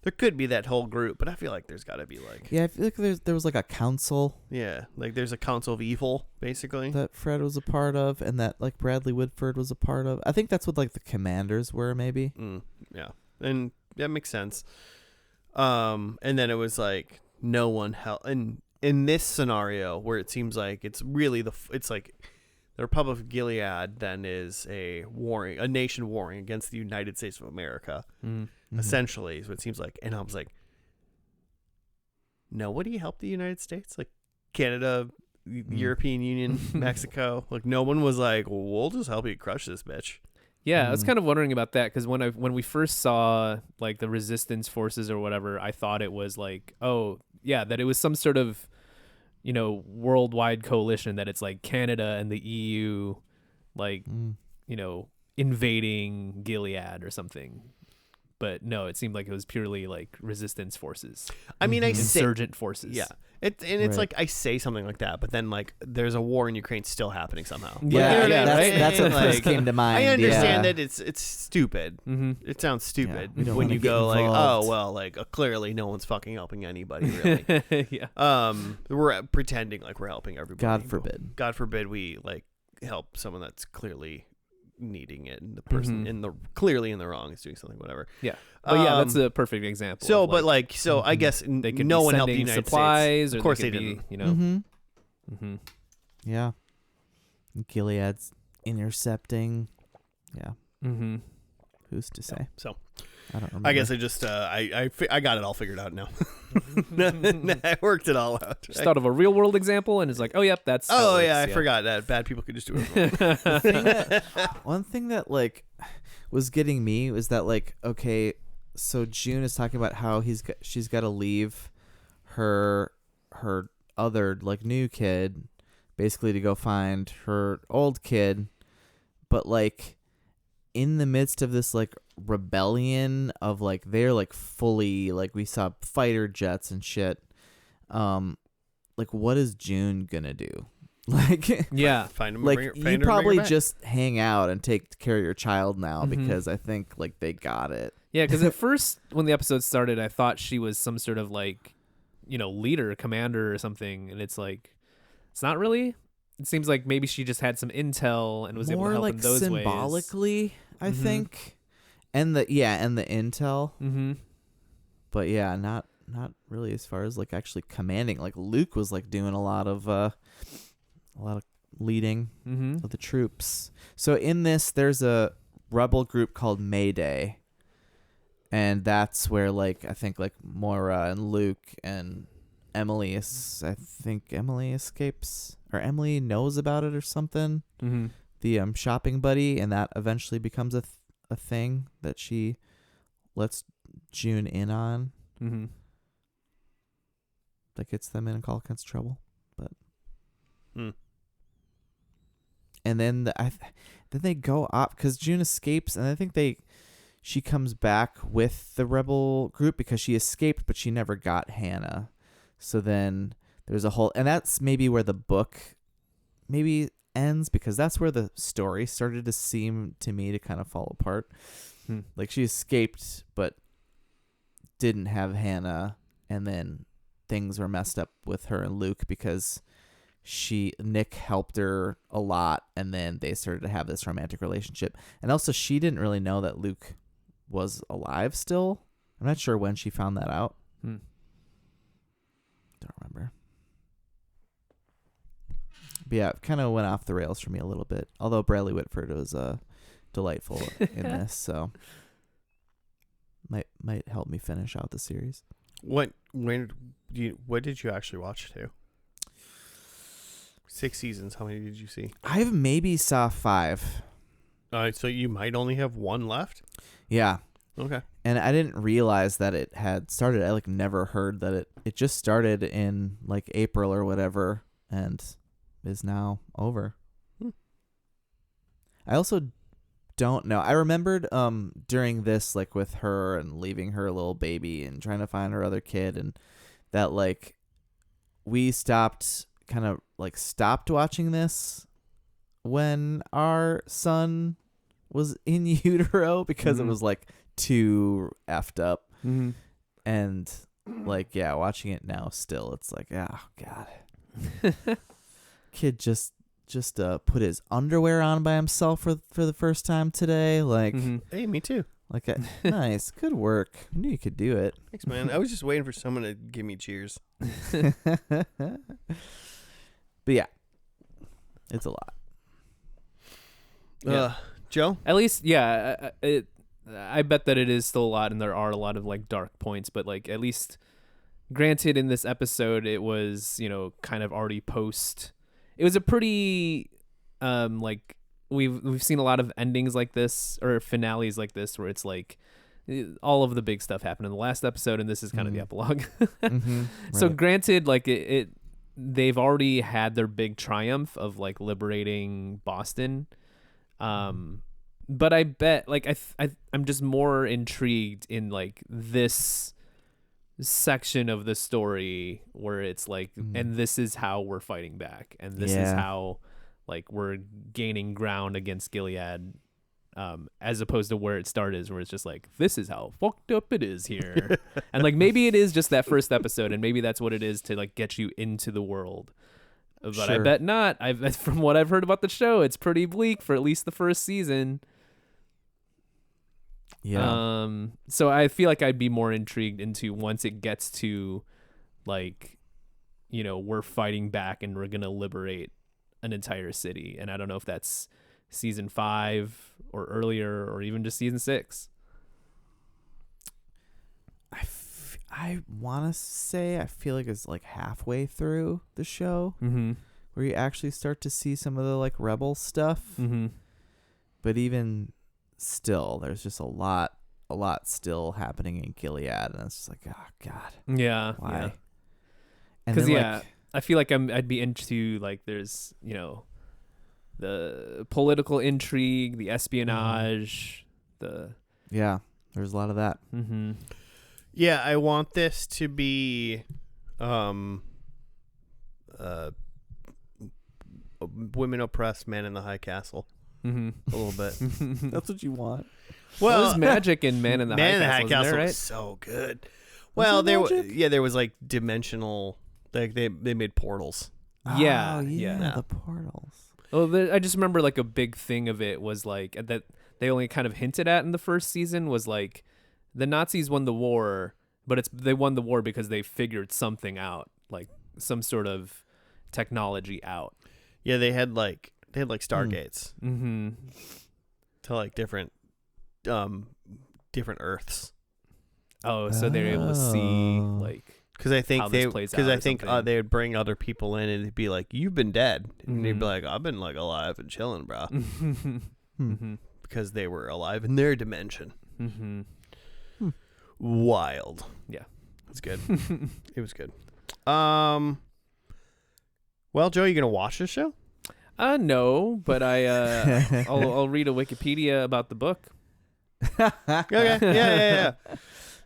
there could be that whole group, but I feel like there's got to be like, Yeah, I feel like there was like a council. Yeah, like there's a council of evil basically that Fred was a part of, and that like Bradley Whitford was a part of. I think that's what like the commanders were, maybe. Yeah, and that makes sense. And then it was like no one helped. And in this scenario, where it seems like it's really it's like the Republic of Gilead then is a nation warring against the United States of America, essentially is what it seems like. And I was like, nobody helped the United States, like Canada, European Union, Mexico. Like no one was like, well, we'll just help you crush this bitch. Yeah, I was kind of wondering about that because when we first saw like the resistance forces or whatever, I thought it was like, oh yeah, that it was some sort of worldwide coalition, that it's like Canada and the EU like invading Gilead or something. But no, it seemed like it was purely like resistance forces. I mean, insurgent forces. Yeah. It's like I say something like that, but then like there's a war in Ukraine still happening somehow. Yeah, that's what like, first came to mind. I understand that it's stupid. It sounds stupid when you go like, oh well, like clearly no one's fucking helping anybody really. Yeah. We're pretending like we're helping everybody. God forbid we like help someone that's clearly needing it, and the person clearly in the wrong is doing something, whatever. Yeah. But yeah, that's a perfect example. So, of, but like, so I guess they could no be one helped the sending United supplies, States. or Of course they they could didn't. be, Yeah. Gilead's intercepting. Yeah. Who's to say? So I don't remember. I guess I just I got it all figured out now. I worked it all out. Just thought of a real world example, and it's like, oh yep, that's. Oh how it yeah, works. I forgot that bad people could just do it. One thing that like was getting me was that like, okay, so June is talking about how she's got to leave her other like new kid basically to go find her old kid, but like in the midst of this like rebellion of like they're like fully like we saw fighter jets and shit, like what is June gonna do? Like find him, like find you probably just hang out and take care of your child now, because I think like they got it. Yeah, because at first when the episode started, I thought she was some sort of like leader, commander or something, and it's like it's not really. It seems like maybe she just had some intel and was able to help in those ways. Symbolically, I think, and the intel. But yeah, not really as far as like actually commanding. Like Luke was like doing a lot of leading of the troops. So in this, there's a rebel group called Mayday, and that's where like I think like Moira and Luke and Emily escapes, or Emily knows about it or something. The shopping buddy, and that eventually becomes a thing that she lets June in on. That gets them in all kinds of trouble, but. And then then they go up because June escapes, and I think she comes back with the rebel group because she escaped, but she never got Hannah. So then there's a whole, and that's maybe where the book maybe ends, because that's where the story started to seem to me to kind of fall apart. Like she escaped, but didn't have Hannah, and then things were messed up with her and Luke because Nick helped her a lot, and then they started to have this romantic relationship. And also she didn't really know that Luke was alive still. I'm not sure when she found that out. Don't remember. But yeah, it kind of went off the rails for me a little bit. Although Bradley Whitford was delightful in this. So might help me finish out the series. What did you actually watch to? 6 seasons. How many did you see? I maybe saw 5. So you might only have 1 left. Yeah. Okay. And I didn't realize that it had started. I never heard that it just started in April or whatever and is now over. I also don't know. I remembered during this with her and leaving her little baby and trying to find her other kid, and that we stopped watching this when our son was in utero because it was too effed up. Mm-hmm. And watching it now still, it's oh God. Kid just put his underwear on by himself for the first time today. Hey, me too. Nice, good work. I knew you could do it. Thanks, man. I was just waiting for someone to give me cheers. But yeah, it's a lot. Joe? At least, yeah. I bet that it is still a lot, and there are a lot of dark points. But at least, granted, in this episode, it was kind of already post. It was a pretty we've seen a lot of endings like this or finales like this where it's all of the big stuff happened in the last episode, and this is kind of the epilogue. Mm-hmm. So Right. granted, they've already had their big triumph of liberating Boston. But I bet I'm just more intrigued in this section of the story where it's and this is how we're fighting back, and this is how we're gaining ground against Gilead, as opposed to where it started, where it's just this is how fucked up it is here. And maybe it is just that first episode, and maybe that's what it is to get you into the world. But Sure. I bet not. From what I've heard about the show, it's pretty bleak for at least the first season. Yeah. So I feel I'd be more intrigued into once it gets to we're fighting back and we're gonna liberate an entire city. And I don't know if that's season 5 or earlier or even just season 6. I want to say I feel it's halfway through the show where you actually start to see some of the rebel stuff. Mm-hmm. But even still, there's just a lot still happening in Gilead, and it's just oh God, Yeah. why? Yeah. And Because then, I feel I'd be into there's the political intrigue, the espionage, yeah, there's a lot of that. Mm-hmm. Yeah, I want this to be women oppressed, man in the high castle. Mm-hmm. A little bit. That's what you want. Well, there's magic in Man in the Man in the High High Castle, Castle right? was so good. Well, there was dimensional. They made portals. Yeah, Oh, yeah. the portals. Oh, I just remember a big thing of it was that they only kind of hinted at in the first season was the Nazis won the war, but they won the war because they figured something out, some sort of technology out. Yeah, they had stargates Mm-hmm. to different Earths. Oh, so they're able to see Because I think how this plays out or something. they would bring other people in and it'd be you've been dead, and they'd Mhm. be I've been alive and chilling, bro, mm-hmm. because they were alive in their dimension. Mm-hmm. Wild. Yeah. It's good. It was good. Well, Joe, you gonna watch this show? No, but I'll read a Wikipedia about the book. Okay. Yeah.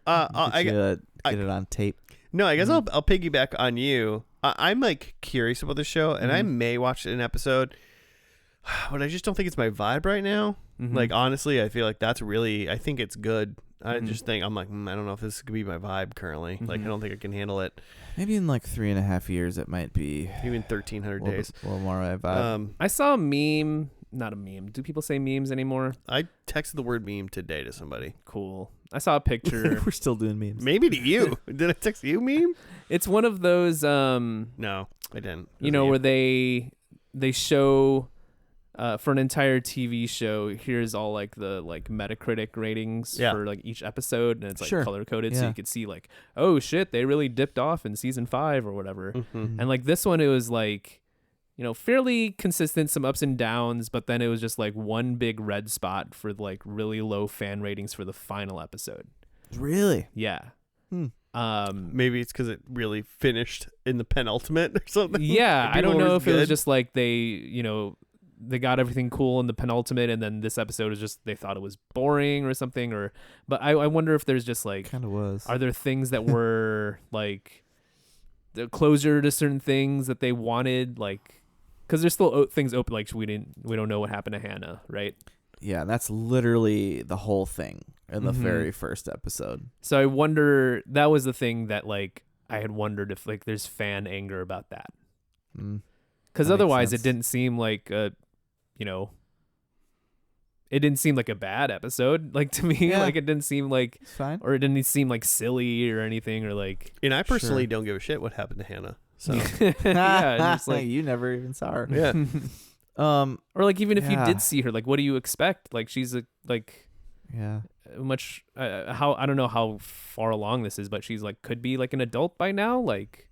Get it on tape. No, I guess I'll piggyback on you. I'm curious about the show, and I may watch an episode, but I just don't think it's my vibe right now. Mhm. Honestly, I feel that's really. I think it's good. I just think I'm I don't know if this could be my vibe currently. I don't think I can handle it. Maybe in 3.5 years it might be Even 1,300 days. a little more my vibe. I saw a meme. Not a meme. Do people say memes anymore? I texted the word meme today to somebody. Cool. I saw a picture. We're still doing memes. Maybe to you. Did I text you meme? It's one of those No, I didn't. where they show for an entire TV show, here's all like the like Metacritic ratings for like each episode, and it's like color coded, so you could see like, oh shit, they really dipped off in season 5 or whatever. And like this one, it was like, you know, fairly consistent, some ups and downs, but then it was just like one big red spot for like really low fan ratings for the final episode. Really? Yeah. Maybe it's because it really finished in the penultimate or something. Yeah, I don't know if it was just like they, you know, they got everything cool in the penultimate, and then this episode is just they thought it was boring or something. Or, but I wonder if there's just like, kind of was. Are there things that were like the closure to certain things that they wanted, like, because there's still things open. Like we don't know what happened to Hannah, right? Yeah, that's literally the whole thing in the very first episode. So I wonder, that was the thing that like I had wondered if like there's fan anger about that. Because otherwise it didn't seem like you know, it didn't seem like a bad episode, like to me. Yeah. Like it didn't seem like It's fine. or it didn't seem like silly or anything, or like And I personally don't give a shit what happened to Hannah. So yeah, just like you never even saw her. yeah. or like even if you Yeah. did see her, like what do you expect? Like she's a like Yeah. much how I don't know how far along this is, but she's like could be like an adult by now, like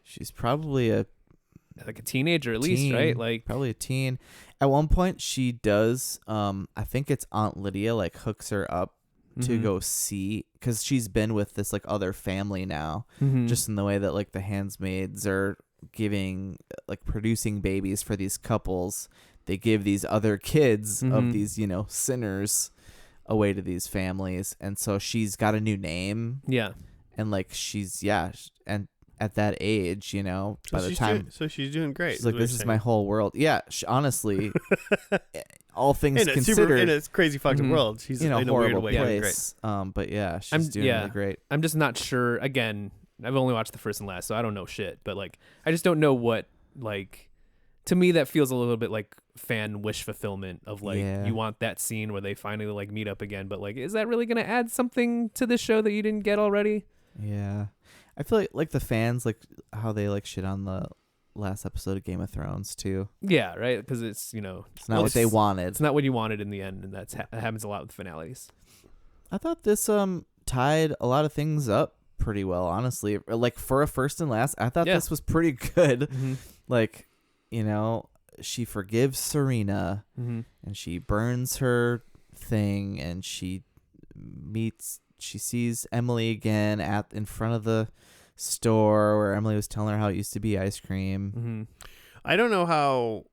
She's probably a teenager at least, teen, right? Like probably a teen. At one point she does I think it's Aunt Lydia like hooks her up to go see, because she's been with this like other family now, just in the way that like the handmaids are giving like producing babies for these couples. They give these other kids of these, you know, sinners away to these families, and so she's got a new name. Yeah. And like she's and at that age, you know, So by the she's time she's doing great. she's like, this is my whole world. Yeah, honestly, all things in considered, in a crazy fucked up world. She's in a in horrible weird way doing great. place. But yeah, she's doing really great. I'm just not sure. Again, I've only watched the first and last, so I don't know shit. But like, I just don't know what like. To me, that feels a little bit like fan wish fulfillment of like you want that scene where they finally like meet up again. But like, is that really gonna add something to the show that you didn't get already? Yeah, I feel like the fans like how they like shit on the last episode of Game of Thrones too. Yeah, right. Because it's it's not what they wanted. It's not what you wanted in the end, and that happens a lot with finales. I thought this tied a lot of things up pretty well, honestly. Like for a first and last, I thought this was pretty good. Like, you know, she forgives Serena and she burns her thing, and she sees Emily again in front of the store where Emily was telling her how it used to be ice cream. I don't know how,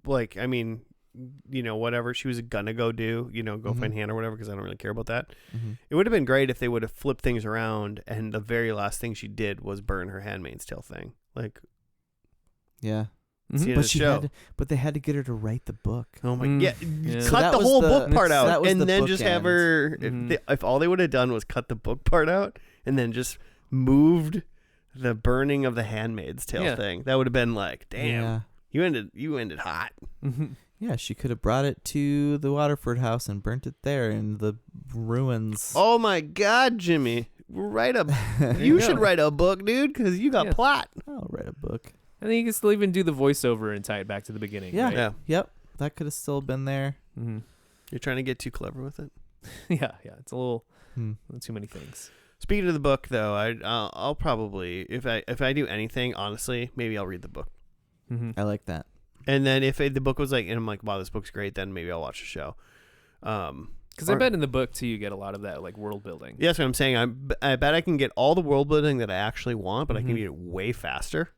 like, I mean, you know, whatever she was gonna go do, you know, go find Hannah or whatever, because I don't really care about that. It would have been great if they would have flipped things around and the very last thing she did was burn her Handmaid's Tale thing. Like, yeah. But they had to get her to write the book. Oh my Yeah. So cut that the was whole the- book part that out was and the then just have bookend. her if all they would have done was cut the book part out and then just moved the burning of the Handmaid's Tale thing, that would have been like, damn, you ended hot. Yeah, she could have brought it to the Waterford house and burnt it there in the ruins. Oh my god, Jimmy, you should write a book, dude, because you got plot. I'll write a book. And then you can still even do the voiceover and tie it back to the beginning. Yeah. Right? Yeah. Yep. That could have still been there. You're trying to get too clever with it. yeah. It's a little too many things. Speaking of the book, though, I'll probably if I do anything, honestly, maybe I'll read the book. I like that. And then if the book was like, and I'm like, wow, this book's great, then maybe I'll watch the show. Because I bet in the book too, you get a lot of that like world building. Yeah, that's what I'm saying. I bet I can get all the world building that I actually want, but I can get it way faster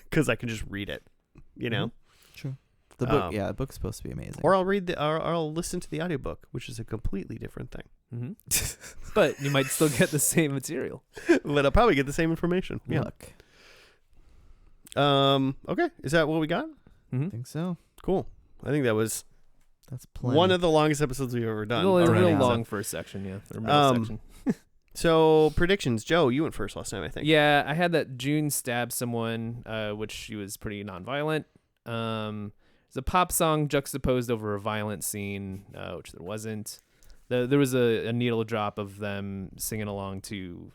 because I can just read it. You know. True. The book, the book's supposed to be amazing. Or I'll listen to the audiobook, which is a completely different thing. But you might still get the same material. But I'll probably get the same information. Yeah. Look. Okay. Is that what we got? I think so. Cool. I think that's plenty. one of the longest episodes we've ever done. It's already. real long first section, or middle section. So predictions, Joe. You went first last time, I think. Yeah, I had that June stab someone, which she was pretty nonviolent. There's a pop song juxtaposed over a violent scene, which there wasn't. There was a needle drop of them singing along to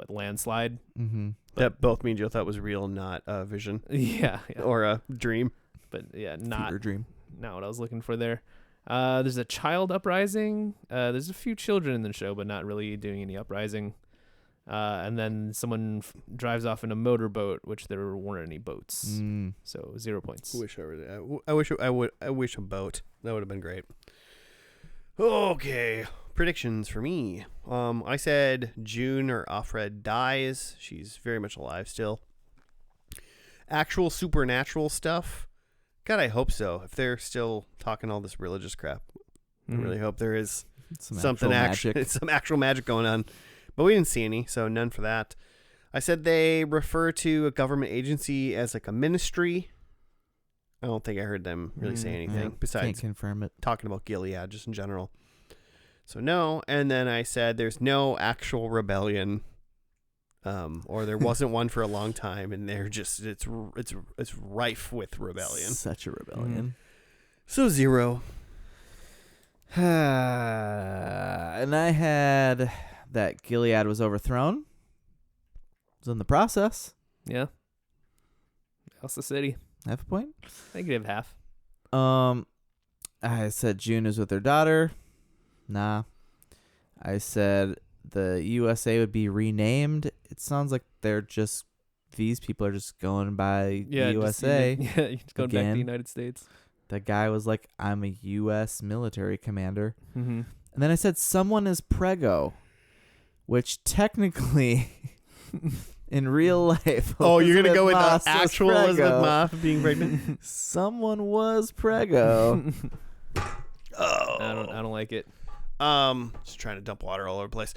landslide. Mm-hmm. That both me and Joe thought was real, not a vision Yeah. or a dream. But yeah, not Fever dream. not what I was looking for there. There's a child uprising. There's a few children in the show, but not really doing any uprising. And then someone drives off in a motorboat, which there weren't any boats, so 0 points. I wish a boat. That would have been great. Okay, predictions for me. I said June or Offred dies. She's very much alive still. Actual supernatural stuff. God, I hope so. If they're still talking all this religious crap, I really hope there is some actual magic going on. But we didn't see any, so none for that. I said they refer to a government agency as like a ministry. I don't think I heard them really say anything besides can't confirm it. Talking about Gilead just in general. So no, and then I said there's no actual rebellion, or there wasn't one for a long time, and they're just it's rife with rebellion. Such a rebellion. So 0. And I had that Gilead was overthrown. Was in the process. Yeah. How's the city? Half a point. -half. I said June is with her daughter. Nah. I said the USA would be renamed. It sounds like these people are just going by USA. Just going back to the United States. The guy was like, I'm a U.S. military commander. Mm-hmm. And then I said someone is prego, which technically in real life. Oh, you're going to go with the Moss actual was Elizabeth prego. Moss being pregnant? Someone was prego. Oh. I don't like it. Just trying to dump water all over the place.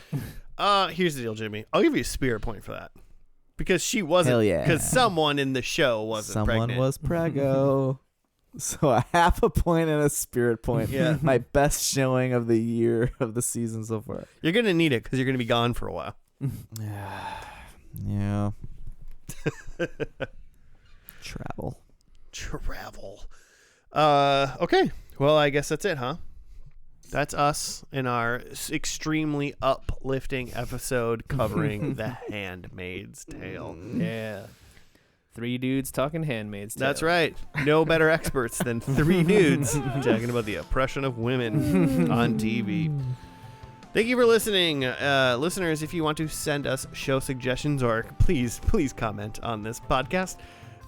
Here's the deal, Jimmy. I'll give you a spirit point for that. Because she wasn't. Hell yeah. Because someone in the show wasn't pregnant. Someone was prego. So a half a point and a spirit point. Yeah. My best showing of the year of the season so far. You're going to need it because you're going to be gone for a while. Yeah. Travel. Okay. Well, I guess that's it, huh? That's us in our extremely uplifting episode covering The Handmaid's Tale. Yeah. 3 dudes talking Handmaid's Tale. That's right. No better experts than 3 dudes talking about the oppression of women on TV. Thank you for listening. Listeners, if you want to send us show suggestions or please comment on this podcast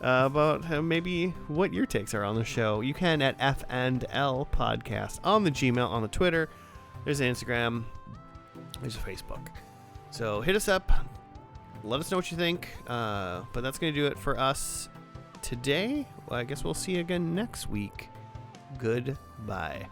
about maybe what your takes are on the show, you can at F&L Podcast on the Gmail, on the Twitter. There's an Instagram. There's a Facebook. So hit us up. Let us know what you think. But that's going to do it for us today. Well, I guess we'll see you again next week. Goodbye.